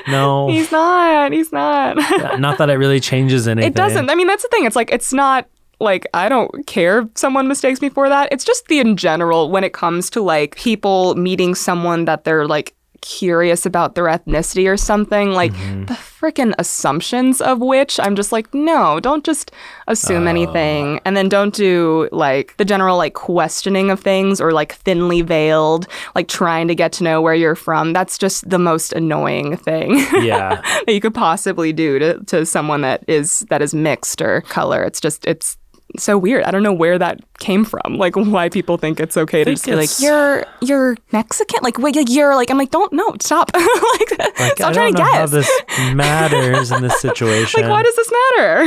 No. He's not. Yeah, not that it really changes anything. It doesn't. I mean, that's the thing. It's like, it's not like, I don't care if someone mistakes me for that. It's just in general, when it comes to like people meeting someone that they're like curious about their ethnicity or something, like the freaking assumptions of which I'm just like, no, don't just assume anything. And then don't do like the general like questioning of things, or like thinly veiled, like trying to get to know where you're from. That's just the most annoying thing that you could possibly do to someone that is mixed or color. It's so weird. I don't know where that came from. Like, why people think it's okay to just be like, you're Mexican? Like, wait, you're like, I'm like, don't, no, stop. Stop trying to guess. How this matters in this situation. Like, why does this matter?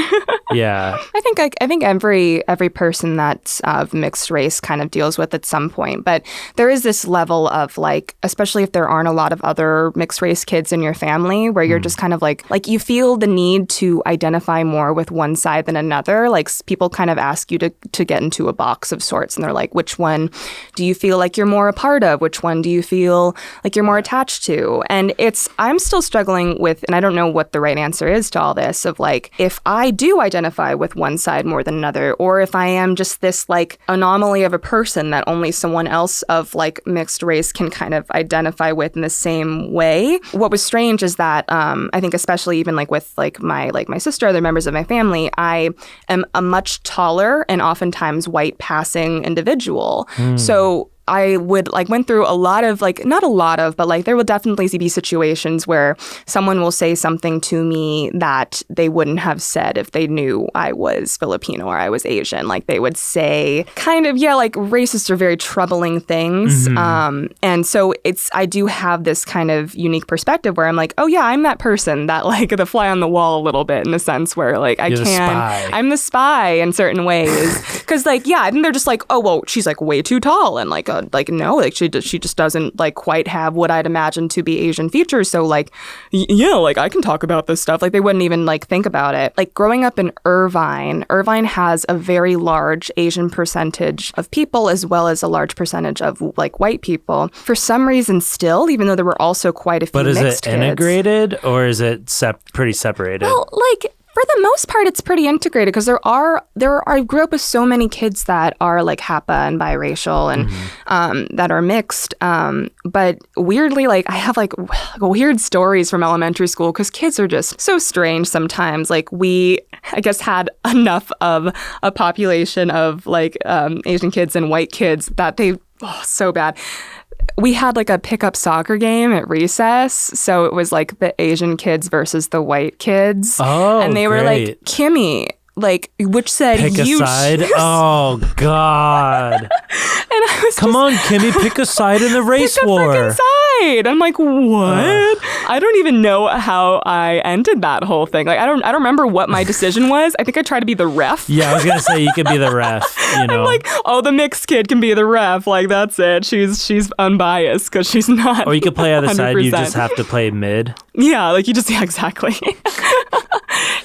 Yeah. I think every person that's of mixed race kind of deals with at some point. But there is this level of like, especially if there aren't a lot of other mixed race kids in your family, where you're just kind of like you feel the need to identify more with one side than another. Like people kind of ask you to get into a box of sorts, and they're like, which one do you feel like you're more a part of? Which one do you feel like you're more attached to? And I'm still struggling with, and I don't know what the right answer is to all this, of like, if I do identify with one side more than another, or if I am just this like anomaly of a person that only someone else of like mixed race can kind of identify with in the same way. What was strange is that I think especially even like with like my sister, other members of my family, I am a much taller and oftentimes white passing individual. So I would went through a lot of not a lot of, but there will definitely be situations where someone will say something to me that they wouldn't have said if they knew I was Filipino or I was Asian. Like they would say kind of, racist or very troubling things. Mm-hmm. And so I do have this kind of unique perspective where I'm like, oh yeah, I'm that person that the fly on the wall a little bit in a sense where I'm the spy in certain ways. Cause I think they're just like, oh, well, she's way too tall and no, she just doesn't quite have what I'd imagine to be Asian features. So I can talk about this stuff. They wouldn't even think about it. Growing up in Irvine has a very large Asian percentage of people as well as a large percentage of white people. For some reason still, even though there were also quite a few mixed kids. But is it integrated or is it pretty separated? Well, for the most part, it's pretty integrated because I grew up with so many kids that are HAPA and biracial and that are mixed. But weirdly, I have weird stories from elementary school because kids are just so strange sometimes. We, I guess, had enough of a population of Asian kids and white kids that so bad. We had a pickup soccer game at recess. So it was the Asian kids versus the white kids. Oh, and they were Kimmy, which said pick a side. Oh God. And I was come on, Kimmy, pick a side in the race war. Pick a side. I'm like, what? I don't even know how I ended that whole thing. I don't remember what my decision was. I think I tried to be the ref. Yeah, I was gonna say you could be the ref. You know, I'm the mixed kid can be the ref. That's it. She's unbiased because she's not. Or you could play other 100%. Side. You just have to play mid. Yeah, exactly.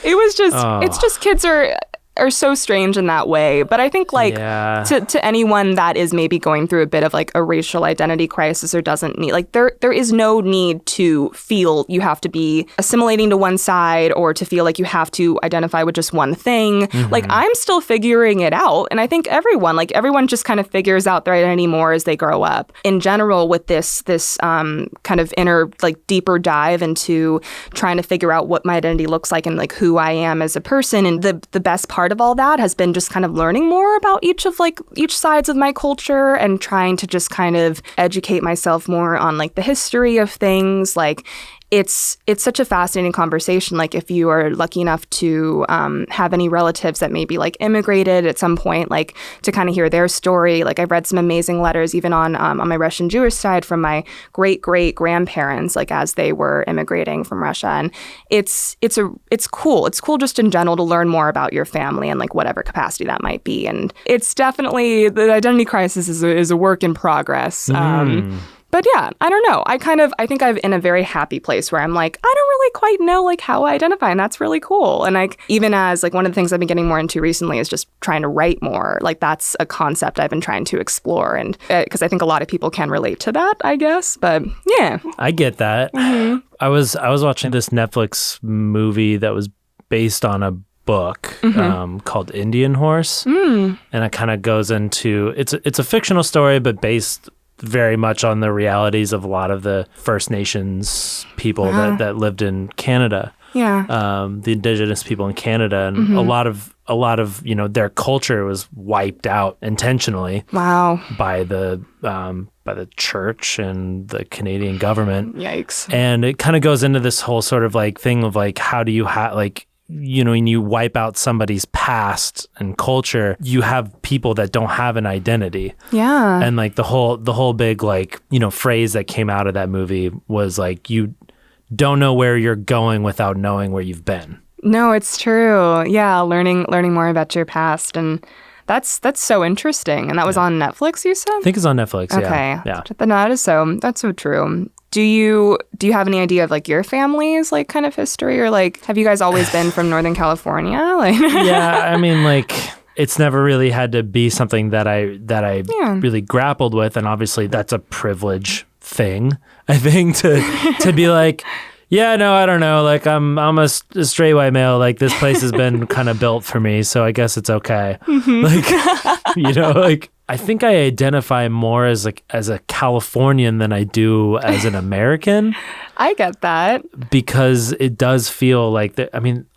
It was just, it's just kids are so strange in that way. But I think to anyone that is maybe going through a bit of a racial identity crisis or doesn't need, there is no need to feel you have to be assimilating to one side or to feel you have to identify with just one thing. Mm-hmm. I'm still figuring it out. And I think everyone just kind of figures out their identity more as they grow up. In general, with this kind of inner, deeper dive into trying to figure out what my identity looks like and who I am as a person. And the best part of all that has been just kind of learning more about each sides of my culture and trying to just kind of educate myself more on the history of things. It's such a fascinating conversation. If you are lucky enough to have any relatives that maybe immigrated at some point, to kind of hear their story. I've read some amazing letters even on my Russian Jewish side from my great grandparents, as they were immigrating from Russia. And it's cool. It's cool just in general to learn more about your family and whatever capacity that might be. And it's definitely the identity crisis is a work in progress. But yeah, I don't know. I think I'm in a very happy place where I'm I don't really quite know how I identify, and that's really cool. And even as one of the things I've been getting more into recently is just trying to write more. That's a concept I've been trying to explore, and because I think a lot of people can relate to that, I guess. But yeah, I get that. Mm-hmm. I was watching this Netflix movie that was based on a book called Indian Horse, and it kind of goes into it's a fictional story, but based very much on the realities of a lot of the First Nations people that lived in Canada. Yeah. The indigenous people in Canada, and a lot of their culture was wiped out intentionally. Wow. By the church and the Canadian government. Yikes. And it kind of goes into this whole sort of thing of how do you when you wipe out somebody's past and culture, you have people that don't have an identity. Yeah. And like the whole big like, phrase that came out of that movie was like, you don't know where you're going without knowing where you've been. No, it's true. Yeah. Learning more about your past. And that's so interesting. And that was on Netflix, you said? I think it's on Netflix. Okay. Yeah. No, that's so true. Do you have any idea of like your family's like kind of history, or like have you guys always been from Northern California? Like Yeah, I mean, like it's never really had to be something that I really grappled with, and obviously that's a privilege thing, I think, to be like, yeah, no, I don't know, like I'm a straight white male, like this place has been kind of built for me, so I guess it's okay. Like like I think I identify more as a Californian than I do as an American. I get that. Because it does feel like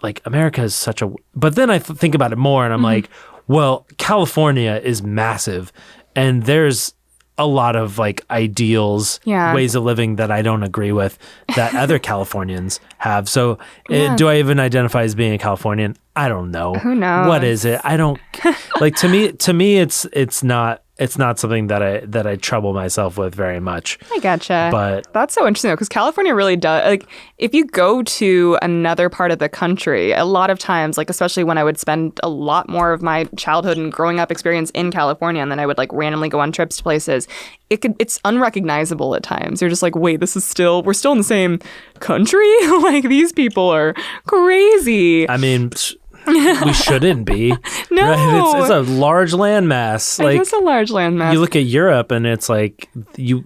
like America is such a, but then I think about it more and I'm like, well, California is massive and there's a lot of like ideals, ways of living that I don't agree with that other Californians have. So do I even identify as being a Californian? I don't know. Who knows? What is it? I don't like to me it's not something that I trouble myself with very much. I gotcha. But that's so interesting though, because California really does, like if you go to another part of the country, a lot of times, like especially when I would spend a lot more of my childhood and growing up experience in California, and then I would like randomly go on trips to places, it's unrecognizable at times. You're just like, wait, we're still in the same country? Like these people are crazy. I mean, we shouldn't be. No. Right? It's a large landmass. Like, it is a large landmass. You look at Europe and it's like you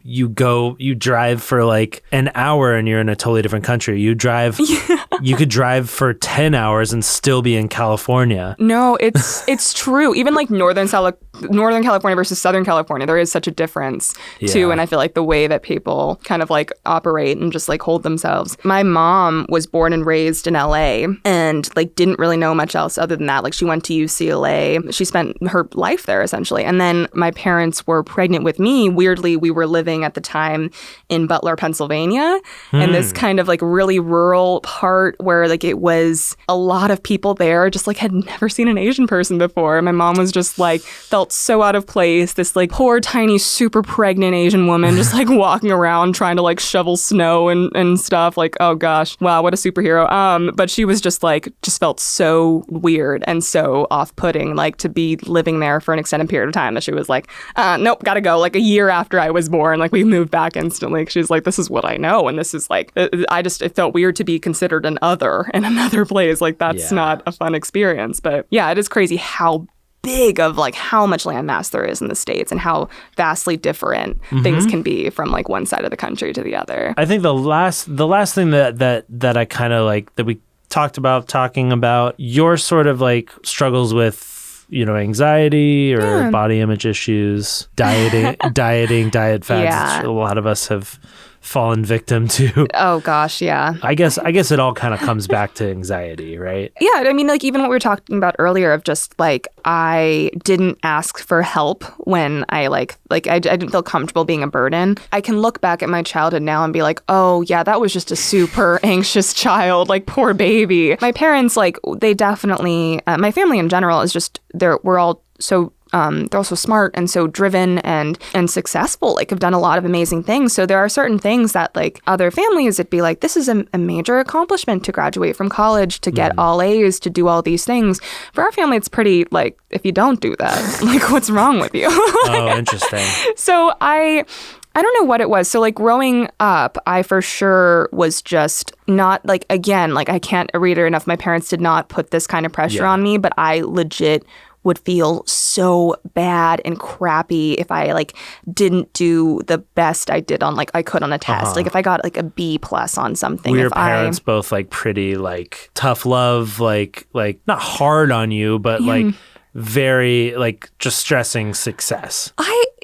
drive for like an hour and you're in a totally different country. You could drive for 10 hours and still be in California. No, it's true. Even like Northern California versus Southern California, there is such a difference too. And I feel like the way that people kind of like operate and just like hold themselves. My mom was born and raised in LA and like didn't really know much else other than that. Like she went to UCLA. She spent her life there essentially. And then my parents were pregnant with me. Weirdly, we were living at the time in Butler, Pennsylvania, in this kind of like really rural part where like it was a lot of people there just like had never seen an Asian person before. My mom was just like felt so out of place. This like poor tiny super pregnant Asian woman just like walking around trying to like shovel snow and stuff. Like, oh gosh, wow, what a superhero. But she was just felt so weird and so off-putting, like to be living there for an extended period of time, that she was like, nope, gotta go. Like a year after I was born, like we moved back instantly. She's like, this is what I know, and this is like, it felt weird to be considered an other in another place. Like that's not a fun experience. But yeah, it is crazy how big of like how much landmass there is in the States and how vastly different things can be from like one side of the country to the other. I think the last thing that I kind of like that we talking about your sort of like struggles with, anxiety or body image issues, diet fads. A lot of us have fallen victim to. Oh gosh, yeah. I guess it all kind of comes back to anxiety, right? Yeah, I mean, like even what we were talking about earlier of just like I didn't ask for help when I I didn't feel comfortable being a burden. I can look back at my childhood now and be like, oh yeah, that was just a super anxious child, like poor baby. My parents, like they definitely, my family in general is just we're all so. They're also smart and so driven and successful, like have done a lot of amazing things. So there are certain things that like other families, it'd be like, this is a major accomplishment to graduate from college, to get all A's, to do all these things. For our family, it's pretty like, if you don't do that, like what's wrong with you? Oh, interesting. So I don't know what it was. So like growing up, I for sure was just not like, again, like I can't reiterate enough. My parents did not put this kind of pressure on me, but I legit would feel so bad and crappy if I like didn't do the best I did on like I could on a test. Like if I got like a B+ on something. Were your parents both like pretty like tough love, like not hard on you, but like very like just stressing success?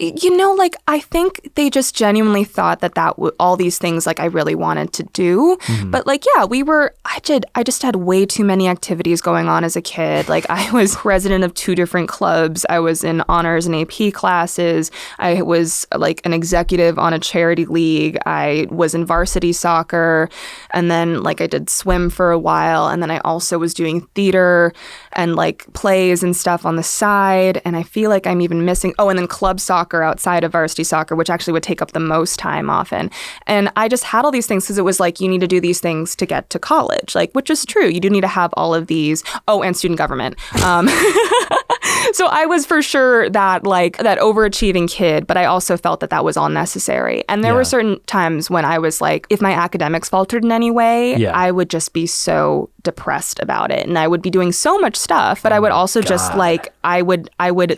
Like, I think they just genuinely thought that all these things, like, I really wanted to do. But, like, yeah, I just had way too many activities going on as a kid. Like, I was president of 2 different clubs. I was in honors and AP classes. I was, like, an executive on a charity league. I was in varsity soccer. And then, like, I did swim for a while. And then I also was doing theater and, like, plays and stuff on the side. And I feel like I'm even missing, and then club soccer outside of varsity soccer, which actually would take up the most time often. And I just had all these things because it was like, you need to do these things to get to college, like, which is true. You do need to have all of these. Oh, and student government. So I was for sure that overachieving kid, but I also felt that was all necessary. And there were certain times when I was like, if my academics faltered in any way, I would just be so depressed about it. And I would be doing so much stuff, but I would also just like, I would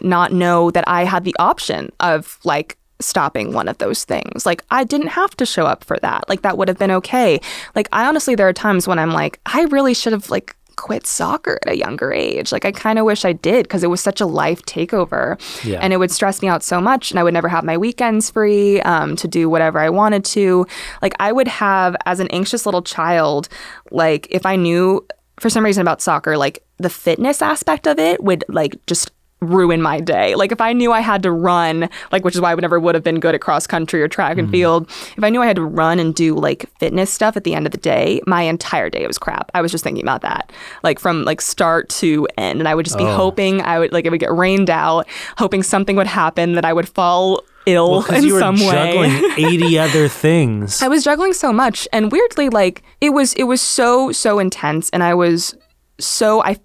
not know that I had the option of like stopping one of those things. Like, I didn't have to show up for that. Like, that would have been okay. Like, I honestly, there are times when I'm like, I really should have like quit soccer at a younger age. Like, I kind of wish I did because it was such a life takeover and it would stress me out so much and I would never have my weekends free to do whatever I wanted to. Like, I would have, as an anxious little child, like, if I knew for some reason about soccer, like the fitness aspect of it would like just ruin my day. Like, if I knew I had to run, like, which is why I never would have been good at cross country or track and field. If I knew I had to run and do like fitness stuff at the end of the day, my entire day was crap. I was just thinking about that, like from like start to end. And I would just be hoping it would get rained out, hoping something would happen, that I would fall ill in some way. Juggling 80 other things. I was juggling so much, and weirdly, like, it was so intense, and I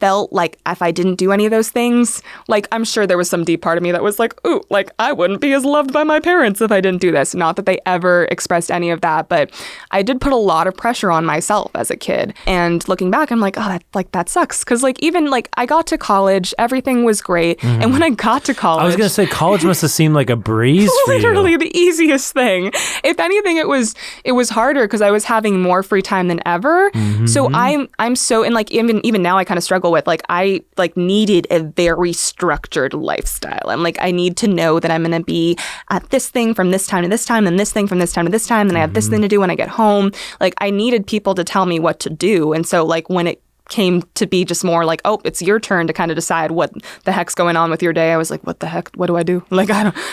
felt like if I didn't do any of those things, like, I'm sure there was some deep part of me that was like, ooh, like, I wouldn't be as loved by my parents if I didn't do this. Not that they ever expressed any of that, but I did put a lot of pressure on myself as a kid. And looking back, I'm like, oh, that sucks. Because, like, even, like, I got to college, everything was great. And when I got to college... I was going to say, college must have seemed like a breeze for you. Literally the easiest thing. If anything, it was harder because I was having more free time than ever. So I'm so... And, like, even now I kind of struggle with, like, I like needed a very structured lifestyle. I'm like, I need to know that I'm going to be at this thing from this time to this time, and this thing from this time to this time, and I have this thing to do when I get home. Like, I needed people to tell me what to do. And so, like, when it came to be just more like, oh, it's your turn to kind of decide what the heck's going on with your day, I was like, what the heck? What do I do? Like,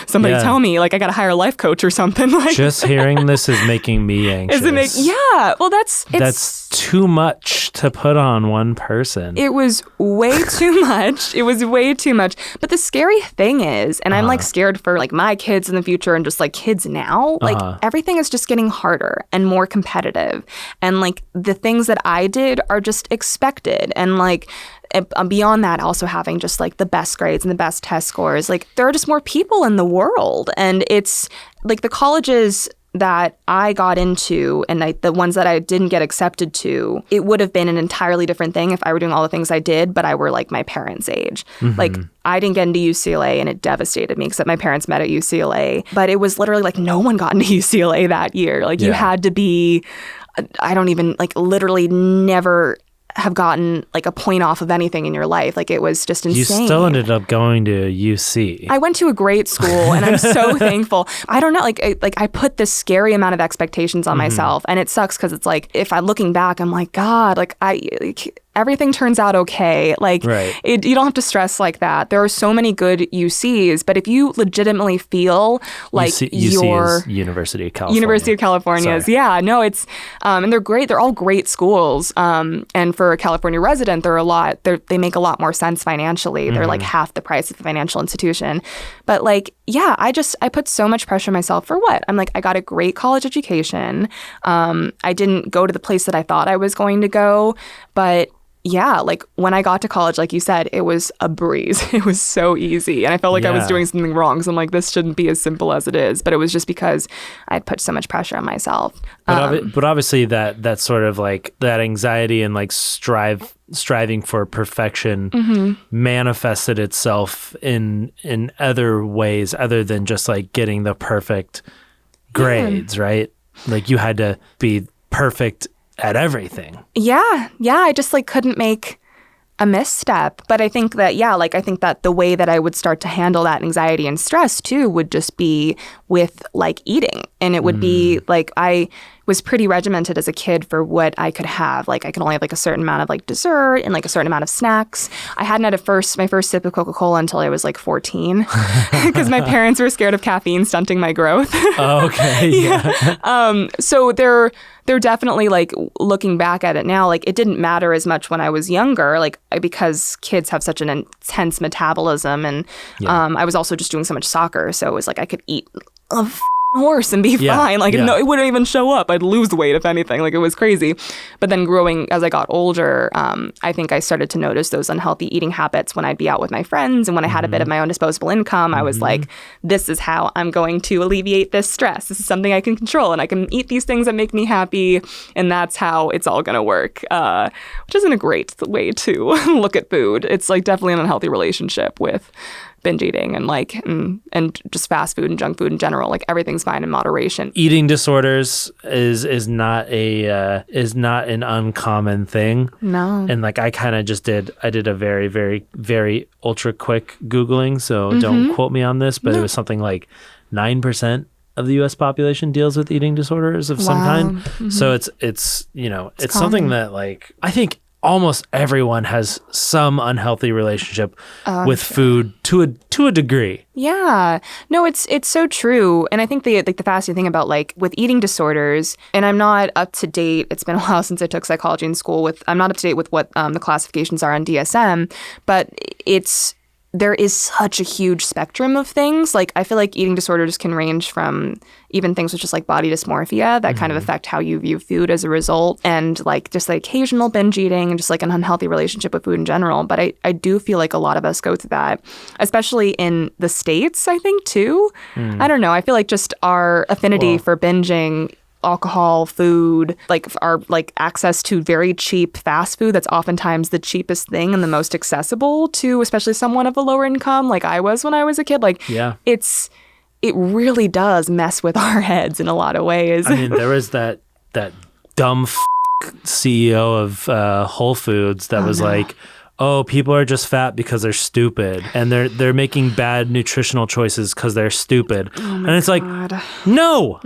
somebody tell me. Like, I got to hire a life coach or something. Like, just hearing this is making me anxious. Well, that's too much to put on one person. It was way too much. It was way too much. But the scary thing is, and I'm like scared for like my kids in the future and just like kids now, like everything is just getting harder and more competitive. And like the things that I did are just expected. And like beyond that, also having just like the best grades and the best test scores, like there are just more people in the world. And it's like the colleges that I got into and the ones that I didn't get accepted to, it would have been an entirely different thing if I were doing all the things I did, but I were like my parents' age. Like, I didn't get into UCLA and it devastated me except my parents met at UCLA. But it was literally like no one got into UCLA that year. Like, you had to be, I don't even, like, literally never have gotten like a point off of anything in your life. Like, it was just insane. You still ended up going to UC. I went to a great school and I'm so thankful. I don't know, like I put this scary amount of expectations on myself, and it sucks because it's like, if I'm looking back, I'm like, God, like everything turns out okay. Like, you don't have to stress like that. There are so many good UCs, but if you legitimately feel like UC is University of California. Yeah, no, it's, and they're great. They're all great schools. And for a California resident, they make a lot more sense financially. They're like half the price of a financial institution. But like, yeah, I put so much pressure on myself for what? I'm like, I got a great college education. I didn't go to the place that I thought I was going to go, but yeah, like when I got to college, like you said, it was a breeze. It was so easy. And I felt like I was doing something wrong. So I'm like, this shouldn't be as simple as it is. But it was just because I had put so much pressure on myself. But obviously that sort of like that anxiety and like striving for perfection manifested itself in other ways other than just like getting the perfect grades, right? Like, you had to be perfect at everything. Yeah. I just like couldn't make a misstep. But I think that, I think that the way that I would start to handle that anxiety and stress too would just be with like eating. And it would be like, I was pretty regimented as a kid for what I could have. Like I could only have like a certain amount of like dessert and like a certain amount of snacks. I hadn't had my first sip of Coca-Cola until I was like 14 because my parents were scared of caffeine stunting my growth. Oh, okay. Yeah. So they're definitely like looking back at it now, like it didn't matter as much when I was younger, like because kids have such an intense metabolism. And I was also just doing so much soccer. So it was like I could eat a horse and be fine. Like no, it wouldn't even show up. I'd lose weight if anything. Like it was crazy. But then growing as I got older, I think I started to notice those unhealthy eating habits when I'd be out with my friends and when I had a bit of my own disposable income. I was like, this is how I'm going to alleviate this stress. This is something I can control and I can eat these things that make me happy, and that's how it's all going to work. Which isn't a great way to look at food. It's like definitely an unhealthy relationship with binge eating and like and just fast food and junk food in general. Like everything's fine in moderation. Eating disorders is not an uncommon thing. No. And like I did a very, very, very ultra quick Googling, so don't quote me on this, but it was something like 9% of the US population deals with eating disorders of some kind. So it's something that like I think almost everyone has some unhealthy relationship with food to a degree. Yeah. No, it's so true. And I think the fascinating thing about like with eating disorders, and I'm not up to date, it's been a while since I took psychology in school, I'm not up to date with what the classifications are on DSM, but there is such a huge spectrum of things. Like, I feel like eating disorders can range from even things with just like body dysmorphia that kind of affect how you view food as a result, and like just like occasional binge eating and just like an unhealthy relationship with food in general. But I do feel like a lot of us go through that, especially in the States, I think, too. I don't know. I feel like just our affinity for binging alcohol, food, like our like access to very cheap fast food that's oftentimes the cheapest thing and the most accessible to especially someone of a lower income like I was when I was a kid. Like it really does mess with our heads in a lot of ways. I mean, there was that dumb CEO of Whole Foods that was like, oh, people are just fat because they're stupid, and they're making bad nutritional choices because they're stupid. And it's like, no,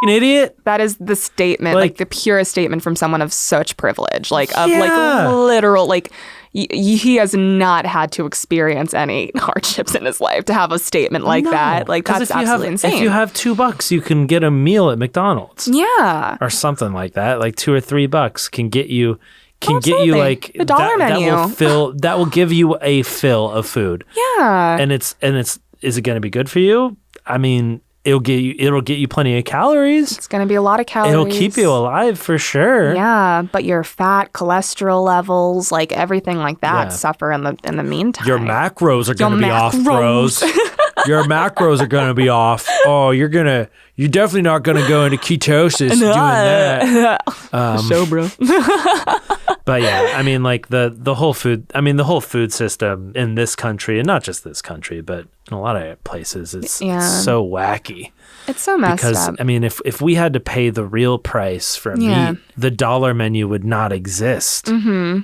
an idiot. That is the statement, like the purest statement from someone of such privilege, like of like literal, like he has not had to experience any hardships in his life to have a statement like that. Like that's absolutely insane. If you have $2, you can get a meal at McDonald's. Yeah. Or something like that. Like $2 or $3 can get you like the dollar menu. That will give you a fill of food. Yeah. And is it going to be good for you? I mean, it'll get you plenty of calories. It's going to be a lot of calories. It'll keep you alive for sure. Yeah, but your fat, cholesterol levels, like everything like that suffer in the meantime. Your macros are going to be off, bros. Your macros are going to be off. Oh, you're definitely not going to go into ketosis doing that. Show, bro. But yeah, I mean, like the whole food system in this country, and not just this country, but in a lot of places, it's so wacky. It's so messed up. Because, I mean, if we had to pay the real price for meat, the dollar menu would not exist.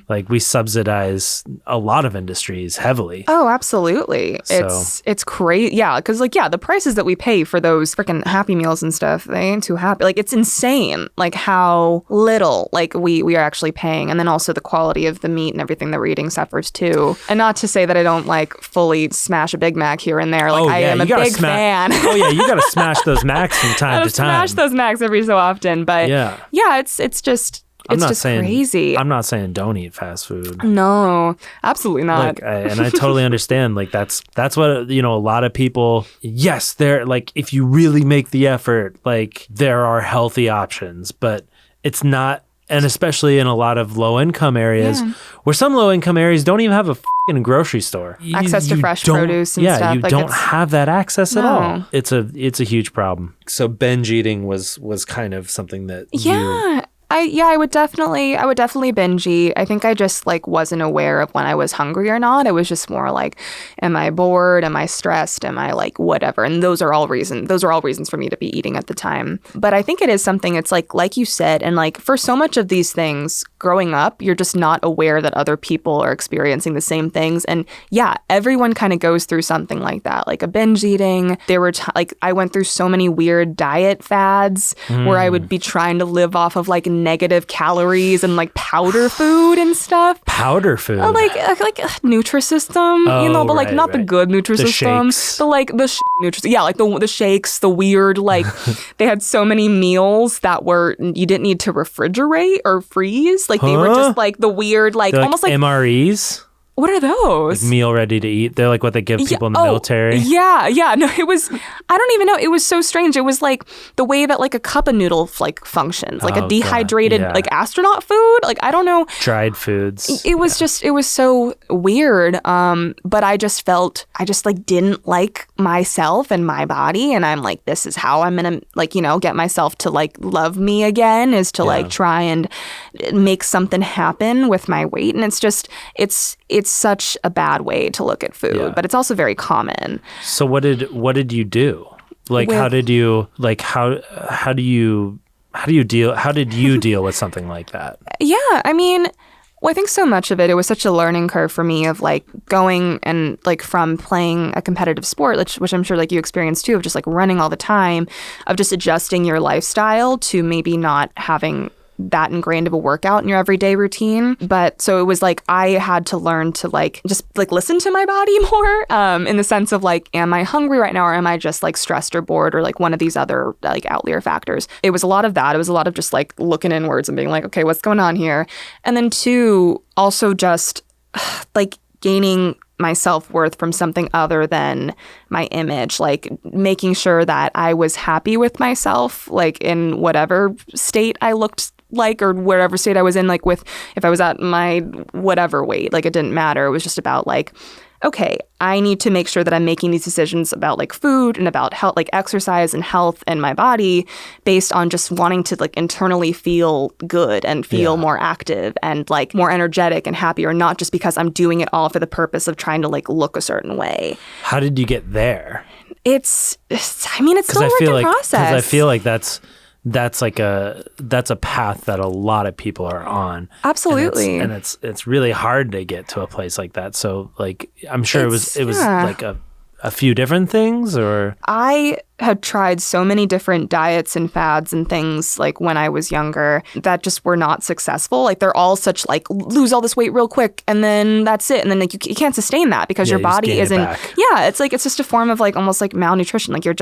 Like, we subsidize a lot of industries heavily. Oh, absolutely. So. It's crazy. Yeah, because, like, the prices that we pay for those freaking Happy Meals and stuff, they ain't too happy. Like, it's insane, like, how little, like, we are actually paying. And then also the quality of the meat and everything that we're eating suffers, too. And not to say that I don't, like, fully smash a Big Mac here and there. Like, I am a big fan. Oh, yeah, you got to smash those Macs from time to time. Smash those Macs every so often, but it's just crazy. I'm not saying don't eat fast food. No, absolutely not. Like, I totally understand. Like that's what a lot of people. Yes, they're like, if you really make the effort, like there are healthy options, but it's not. And especially in a lot of low-income areas, where some low-income areas don't even have a f***ing grocery store. Access to fresh produce and stuff. Yeah, you like don't have that access at all. It's a huge problem. So binge eating was kind of something that I would definitely binge eat. I think I just like wasn't aware of when I was hungry or not. It was just more like, am I bored? Am I stressed? Am I like whatever? And those are all reasons for me to be eating at the time. But I think it is something, it's like you said, and like for so much of these things growing up, you're just not aware that other people are experiencing the same things. And yeah, everyone kind of goes through something like that, like a binge eating. There were like I went through so many weird diet fads where I would be trying to live off of like negative calories and like powder food and stuff. Powder food, like Nutrisystem, but like not the good Nutrisystem, but like the Nutrisystem. Yeah, like the shakes, the weird like they had so many meals that were you didn't need to refrigerate or freeze. Like they were just like the weird like almost like MREs. What are those? Like meal ready to eat. They're like what they give people in the military. Yeah. No, it was, I don't even know. It was so strange. It was like the way that like a cup of noodle like functions, like a dehydrated like astronaut food. Like, I don't know. Dried foods. It was just, it was so weird. But I just like didn't like myself and my body. And I'm like, this is how I'm going to like, get myself to like love me again, is to like try and make something happen with my weight. And it's just, it's such a bad way to look at food, but it's also very common. So what did you do? Like, how did you deal with something like that? Yeah, I mean, well, I think so much of it was such a learning curve for me of like going and like from playing a competitive sport, which I'm sure like you experienced too, of just like running all the time, of just adjusting your lifestyle to maybe not having that ingrained of a workout in your everyday routine. But so it was like I had to learn to like just like listen to my body more in the sense of like, am I hungry right now, or am I just like stressed or bored, or like one of these other like outlier factors. It was a lot of that. It was a lot of just like looking inwards and being like, okay, what's going on here? And then two, also just like gaining my self-worth from something other than my image, like making sure that I was happy with myself, like in whatever state I looked like, or wherever state I was in, like with, if I was at my whatever weight, like it didn't matter. It was just about like, okay, I need to make sure that I'm making these decisions about like food and about health, like exercise and health and my body based on just wanting to like internally feel good and feel more active and like more energetic and happier, not just because I'm doing it all for the purpose of trying to like look a certain way. How did you get there? It's still a work in process. Because I feel like that's a path that a lot of people are on. Absolutely. And it's really hard to get to a place like that. So like I'm sure it was like a few different things, or I had tried so many different diets and fads and things like when I was younger that just were not successful. Like they're all such like lose all this weight real quick and then that's it. And then like you can't sustain that because your body isn't. It's like it's just a form of like almost like malnutrition. Like you're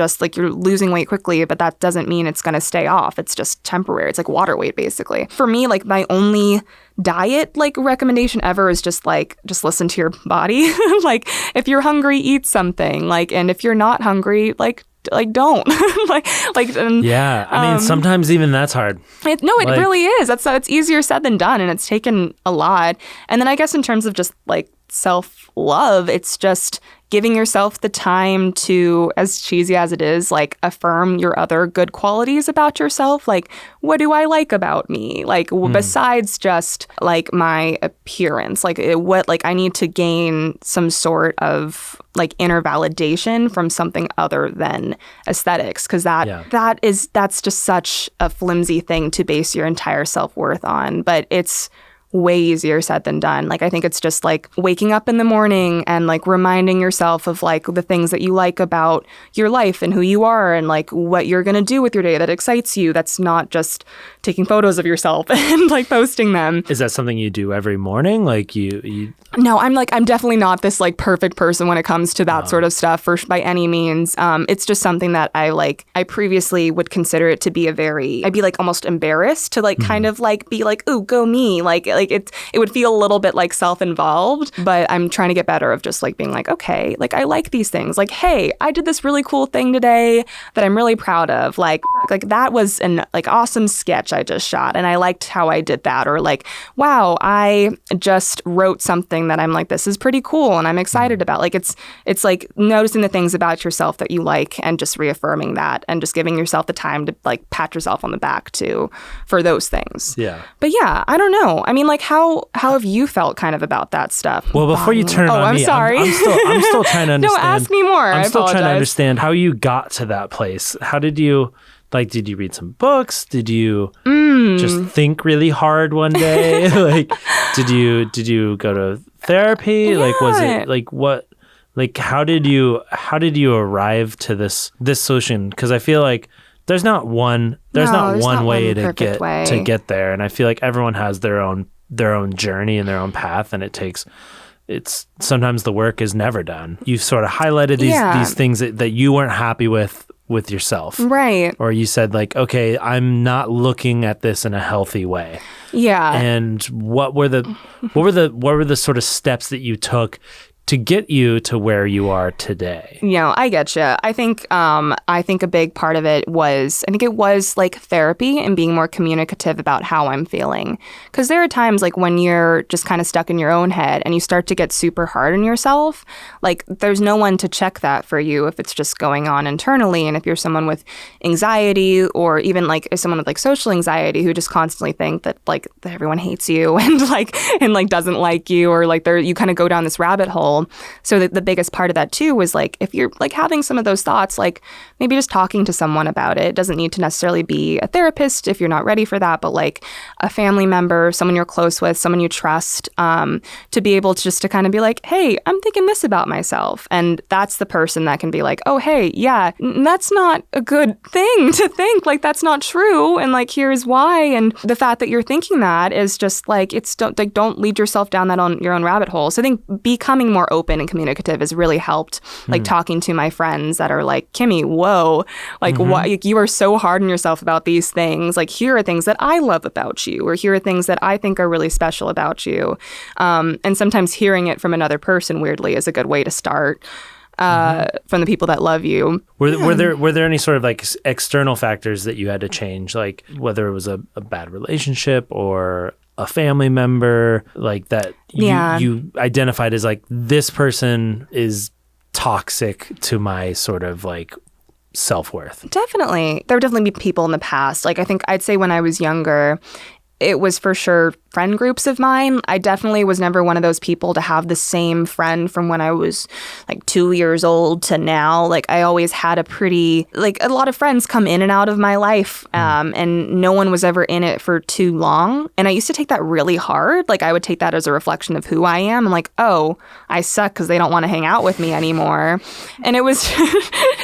losing weight quickly, but that doesn't mean it's going to stay off. It's just temporary. It's like water weight basically. For me, like my only diet like recommendation ever is just listen to your body. Like if you're hungry, eat something. Like, and if you're not hungry, like don't I mean sometimes even that's hard. It really is. It's easier said than done, and it's taken a lot. And then I guess in terms of just like self-love, it's just giving yourself the time to, as cheesy as it is, like affirm your other good qualities about yourself. Like, what do I like about me? Like besides just like my appearance, like I need to gain some sort of like inner validation from something other than aesthetics. Cause that's just such a flimsy thing to base your entire self-worth on, but it's way easier said than done. Like, I think it's just like waking up in the morning and like reminding yourself of like the things that you like about your life and who you are and like what you're going to do with your day that excites you. That's not just taking photos of yourself and like posting them. Is that something you do every morning? Like you? No, I'm definitely not this like perfect person when it comes to that sort of stuff by any means. It's just something that I previously would consider it to be I'd be like almost embarrassed to like kind of like be like, ooh, go me. Like like it would feel a little bit like self-involved, but I'm trying to get better of just like being like, okay, like I like these things. Like, hey, I did this really cool thing today that I'm really proud of. Like that was an like awesome sketch I just shot and I liked how I did that. Or like, wow, I just wrote something that I'm like, this is pretty cool and I'm excited about. Like it's like noticing the things about yourself that you like and just reaffirming that and just giving yourself the time to like pat yourself on the back too for those things. Yeah. But yeah, I don't know. I mean, like how have you felt kind of about that stuff? Well, before you turn it on I'm me, sorry. I'm still trying to understand. No, ask me more. I'm still apologize. trying to understand how you got to that place. How did you, like, did you read some books? Did you just think really hard one day? Like, did you go to therapy? Yeah. Like, was it like what? Like, how did you arrive to this solution? Because I feel like there's not one way to get there, and I feel like everyone has their own journey and their own path, and it's sometimes the work is never done. You've sort of highlighted these things that you weren't happy with yourself, right? Or you said like, okay, I'm not looking at this in a healthy way. Yeah. And what were the sort of steps that you took to get you to where you are today? Yeah, I get you. I think a big part of it was, like therapy and being more communicative about how I'm feeling. Because there are times like when you're just kind of stuck in your own head and you start to get super hard on yourself, like there's no one to check that for you if it's just going on internally. And if you're someone with anxiety or even like someone with like social anxiety who just constantly think that like that everyone hates you and doesn't like you, or like you kind of go down this rabbit hole. So the biggest part of that too was like, if you're like having some of those thoughts, like maybe just talking to someone about it. It doesn't need to necessarily be a therapist if you're not ready for that, but like a family member, someone you're close with, someone you trust, to be able to just to kind of be like, hey, I'm thinking this about myself. And that's the person that can be like, oh, hey, yeah, that's not a good thing to think. Like, that's not true. And like, here's why. And the fact that you're thinking that is just like, don't lead yourself down that on your own rabbit hole. So I think becoming more open and communicative has really helped, like talking to my friends that are like, Kimmy, whoa, like what, you are so hard on yourself about these things. Like, here are things that I love about you, or here are things that I think are really special about you. And sometimes hearing it from another person, weirdly, is a good way to start. From the people that love you. Were there any sort of like external factors that you had to change, like whether it was a bad relationship or a family member, like that you identified as like, this person is toxic to my sort of like self-worth? Definitely. There would definitely be people in the past. Like, I think I'd say when I was younger, it was for sure friend groups of mine. I definitely was never one of those people to have the same friend from when I was like 2 years old to now. Like, I always had a lot of friends come in and out of my life, and no one was ever in it for too long. And I used to take that really hard. Like, I would take that as a reflection of who I am. I'm like, oh, I suck because they don't want to hang out with me anymore. And it was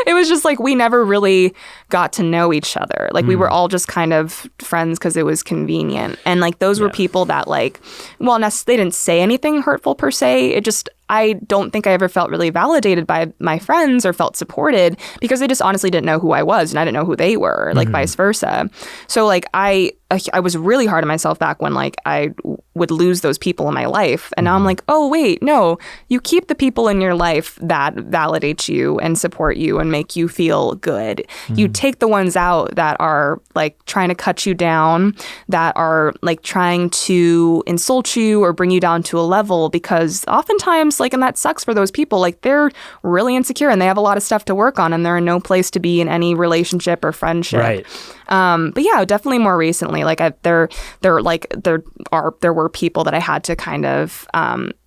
it was just like, we never really got to know each other. Like, we were all just kind of friends because it was convenient. And like, those were people that like, well, they didn't say anything hurtful per se. It just, I don't think I ever felt really validated by my friends or felt supported because they just honestly didn't know who I was and I didn't know who they were, like vice versa. So like, I was really hard on myself back when like I would lose those people in my life. And now I'm like, oh, wait, no, you keep the people in your life that validate you and support you and make you feel good. You take the ones out that are like trying to cut you down, that are like trying to insult you or bring you down to a level, because oftentimes, like, and that sucks for those people, like they're really insecure and they have a lot of stuff to work on and they're in no place to be in any relationship or friendship. Right. But yeah, definitely more recently, like there were people that I had to kind of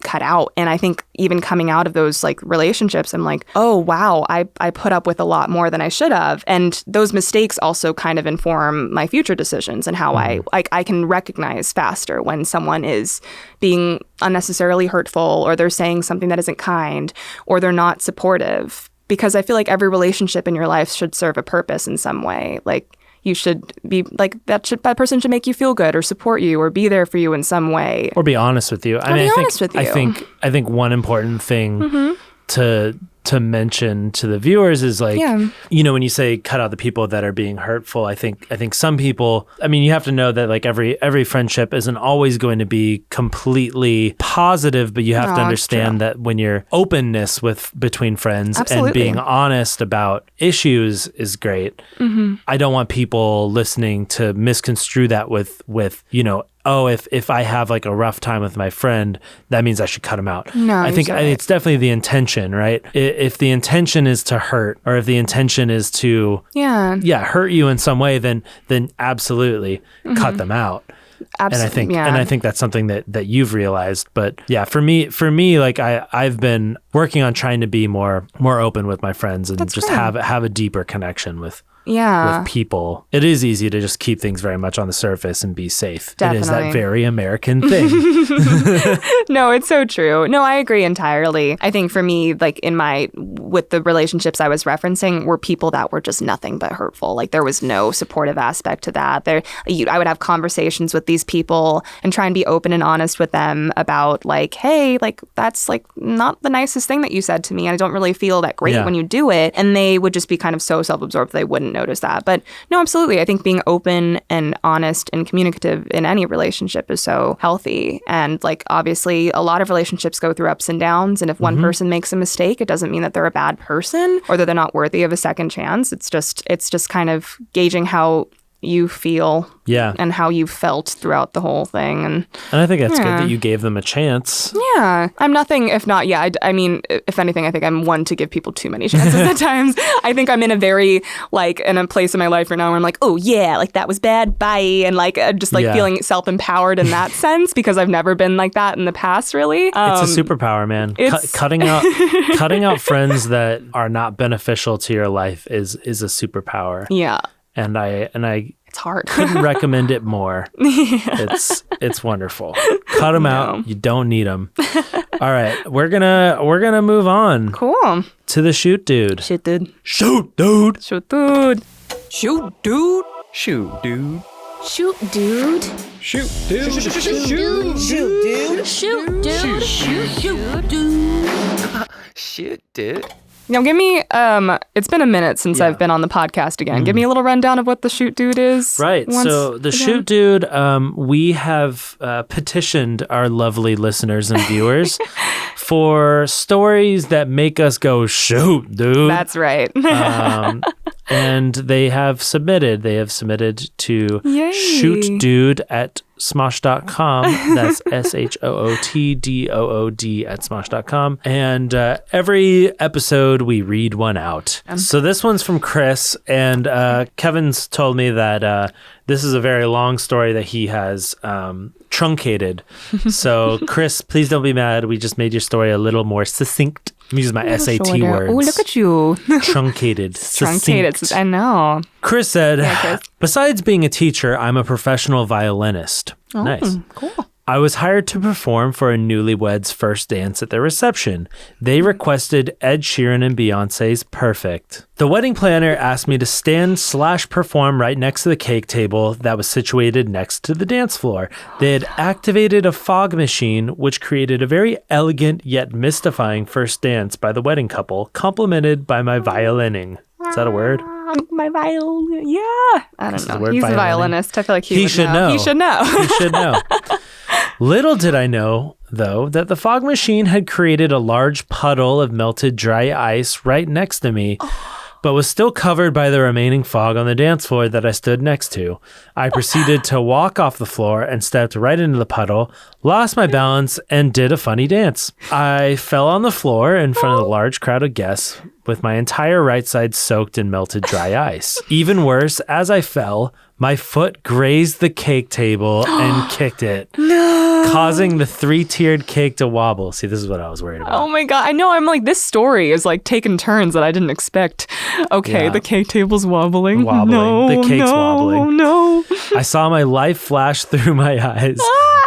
cut out. And I think even coming out of those like relationships, I'm like, oh, wow, I put up with a lot more than I should have. And those mistakes also kind of inform my future decisions and how I can recognize faster when someone is being unnecessarily hurtful, or they're saying something that isn't kind, or they're not supportive. Because I feel like every relationship in your life should serve a purpose in some way. Like, you should be like, that person should make you feel good or support you or be there for you in some way. Or be honest with you. I think one important thing to to mention to the viewers is like, you know, when you say cut out the people that are being hurtful, I think some people, I mean, you have to know that like every friendship isn't always going to be completely positive, but you have to understand that when your openness between friends and being honest about issues is great. I don't want people listening to misconstrue that with, you know, oh, if I have like a rough time with my friend, that means I should cut him out. No, I think it's definitely the intention, right? If the intention is to hurt, or if the intention is to hurt you in some way, then absolutely cut them out. Absolutely. And I think that's something that you've realized. But yeah, for me, like I've been working on trying to be more open with my friends and have a deeper connection with people. It is easy to just keep things very much on the surface and be safe. Definitely. It is that very American thing. No, it's so true. No, I agree entirely. I think for me, like with the relationships I was referencing were people that were just nothing but hurtful. Like there was no supportive aspect to that. I would have conversations with these people and try and be open and honest with them about like, hey, like that's like not the nicest thing that you said to me. And I don't really feel that great when you do it. And they would just be kind of so self-absorbed they wouldn't notice that. But no, absolutely. I think being open and honest and communicative in any relationship is so healthy. And like, obviously, a lot of relationships go through ups and downs. And if one person makes a mistake, it doesn't mean that they're a bad person or that they're not worthy of a second chance. It's just kind of gauging how you feel and how you felt throughout the whole thing. And I think that's good that you gave them a chance. Yeah. I'm nothing if not, I mean, if anything, I think I'm one to give people too many chances at times. I think I'm in a very, like, in a place in my life right now where I'm like, oh yeah, like that was bad, bye. And like, just like feeling self-empowered in that sense because I've never been like that in the past, really. It's a superpower, man. Cutting out friends that are not beneficial to your life is a superpower. Yeah. And I it's hard. Couldn't recommend it more. It's wonderful. Cut them out. You don't need them. All right, we're gonna move on. Cool. To the shoot dude. Shoot dude. Shoot dude. Shoot dude. Shoot dude. Shoot dude. Shoot dude. Shoot dude. Shoot dude. Shoot dude. Shoot dude. Shoot dude. Shoot dude. Now, give me, it's been a minute since I've been on the podcast again. Give me a little rundown of what the shoot dude is. Right. So the shoot dude, we have petitioned our lovely listeners and viewers for stories that make us go, shoot, dude. That's right. And they have submitted to shootdude at Smosh.com. That's SHOOTDOOD at Smosh.com. And every episode we read one out. So this one's from Chris, and Kevin's told me that this is a very long story that he has truncated. So Chris, please don't be mad. We just made your story a little more succinct. I'm using my SAT words. Oh, look at you. Truncated. Truncated. I know. Chris said, besides being a teacher, I'm a professional violinist. Oh, nice. Cool. I was hired to perform for a newlyweds' first dance at their reception. They requested Ed Sheeran and Beyonce's Perfect. The wedding planner asked me to stand/perform right next to the cake table that was situated next to the dance floor. They had activated a fog machine, which created a very elegant yet mystifying first dance by the wedding couple, complemented by my violining. Is that a word? My violin. Yeah. I don't know. He's a violinist. I feel like he should know. He should know. Little did I know, though, that the fog machine had created a large puddle of melted dry ice right next to me, but was still covered by the remaining fog on the dance floor that I stood next to. I proceeded to walk off the floor and stepped right into the puddle, lost my balance, and did a funny dance. I fell on the floor in front of the large crowd of guests, with my entire right side soaked in melted dry ice. Even worse, as I fell, my foot grazed the cake table and kicked it, causing the 3-tiered cake to wobble. See, this is what I was worried about. Oh my God. I know. I'm like, this story is like taking turns that I didn't expect. Okay, the cake table's wobbling. The cake's wobbling. No. I saw my life flash through my eyes.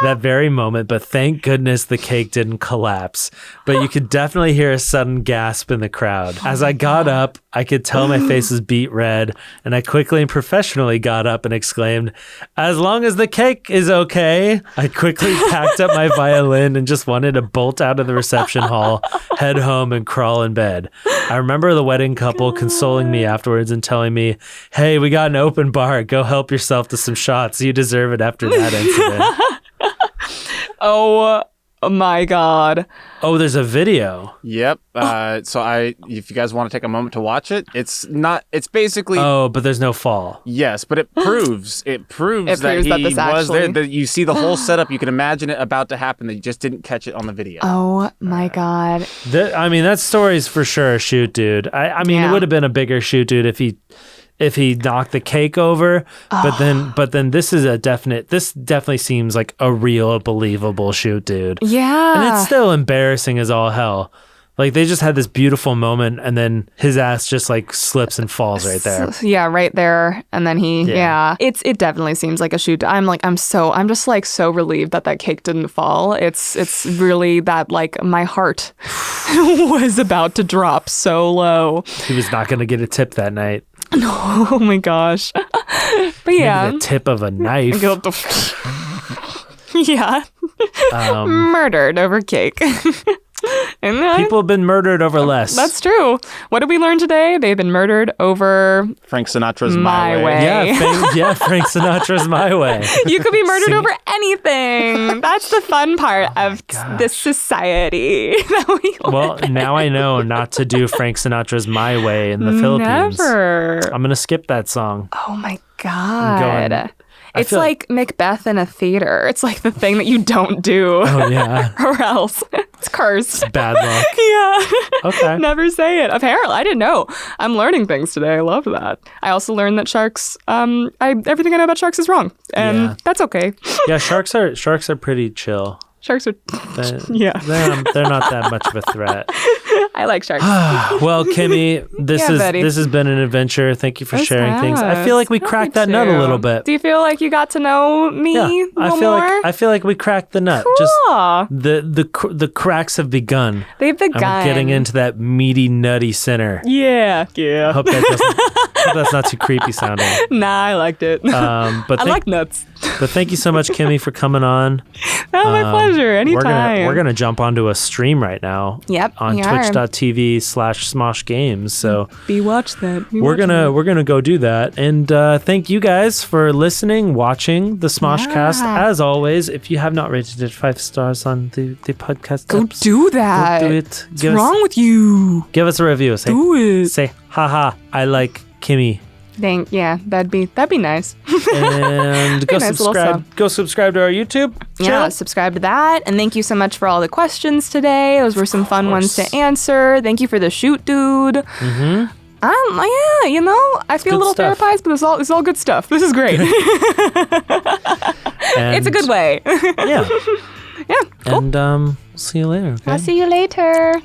that very moment, but thank goodness the cake didn't collapse. But you could definitely hear a sudden gasp in the crowd. As I got up, I could tell my face was beet red, and I quickly and professionally got up and exclaimed, "As long as the cake is okay." I quickly packed up my violin and just wanted to bolt out of the reception hall, head home, and crawl in bed. I remember the wedding couple consoling me afterwards and telling me, "Hey, we got an open bar. Go help yourself to some shots. You deserve it after that incident." Oh my God. Oh, there's a video. Yep. If you guys want to take a moment to watch it, it's basically. Oh, but there's no fall. Yes, but it proves that he was there. That you see the whole setup. You can imagine it about to happen. That you just didn't catch it on the video. Oh my God. That story's for sure a shoot, dude. I mean, it would have been a bigger shoot, dude, if he knocked the cake over, but then this definitely seems like a real believable shoot, dude. Yeah. And it's still embarrassing as all hell. Like, they just had this beautiful moment, and then his ass just like slips and falls right there. Yeah, right there. And then it definitely seems like a shoot. I'm just like so relieved that cake didn't fall. It's really that like my heart was about to drop so low. He was not going to get a tip that night. No, oh my gosh. But yeah. Maybe the tip of a knife. Yeah. Murdered over cake. People have been murdered over less. That's true. What did we learn today? They've been murdered over Frank Sinatra's My Way. Yeah, Frank Sinatra's My Way. You could be murdered over anything. That's the fun part of this society that we live. Well, now I know not to do Frank Sinatra's My Way in the Philippines. Never. I'm going to skip that song. Oh my God. It's like Macbeth in a theater. It's like the thing that you don't do. Oh, yeah. Or else. It's cursed. It's bad luck. Yeah. Okay. Never say it. Apparently, I didn't know. I'm learning things today. I love that. I also learned that sharks, everything I know about sharks is wrong. And that's okay. Yeah, sharks are pretty chill. Sharks are, they're not that much of a threat. I like sharks. Well, Kimmy, this has been an adventure. Thank you for sharing things. I feel like we cracked that nut a little bit. Do you feel like you got to know me a little more? I feel like we cracked the nut. Cool. Just the cracks have begun. They've begun. And we're getting into that meaty, nutty center. Yeah. I hope that's not too creepy sounding. Nah, I liked it. I like nuts. But thank you so much, Kimmy, for coming on. Oh, my pleasure. Anytime. We're gonna jump onto a stream right now. Yep. On twitch.tv/Smosh Games. So watch that. We're gonna go do that. And thank you guys for listening, watching the SmoshCast. As always, if you have not rated it 5 stars on the podcast, go do that. Go do it. What's wrong with you? Give us a review. Do it. Say, haha, I like Kimmy. That'd be nice. And go subscribe. Go subscribe to our YouTube channel. Yeah, subscribe to that. And thank you so much for all the questions today. Those were some fun ones to answer. Thank you for the shoot, dude. Mm-hmm. I feel a little therapized, but it's all good stuff. This is great. It's a good way. Yeah. Yeah. Cool. And see you later. Okay? I'll see you later.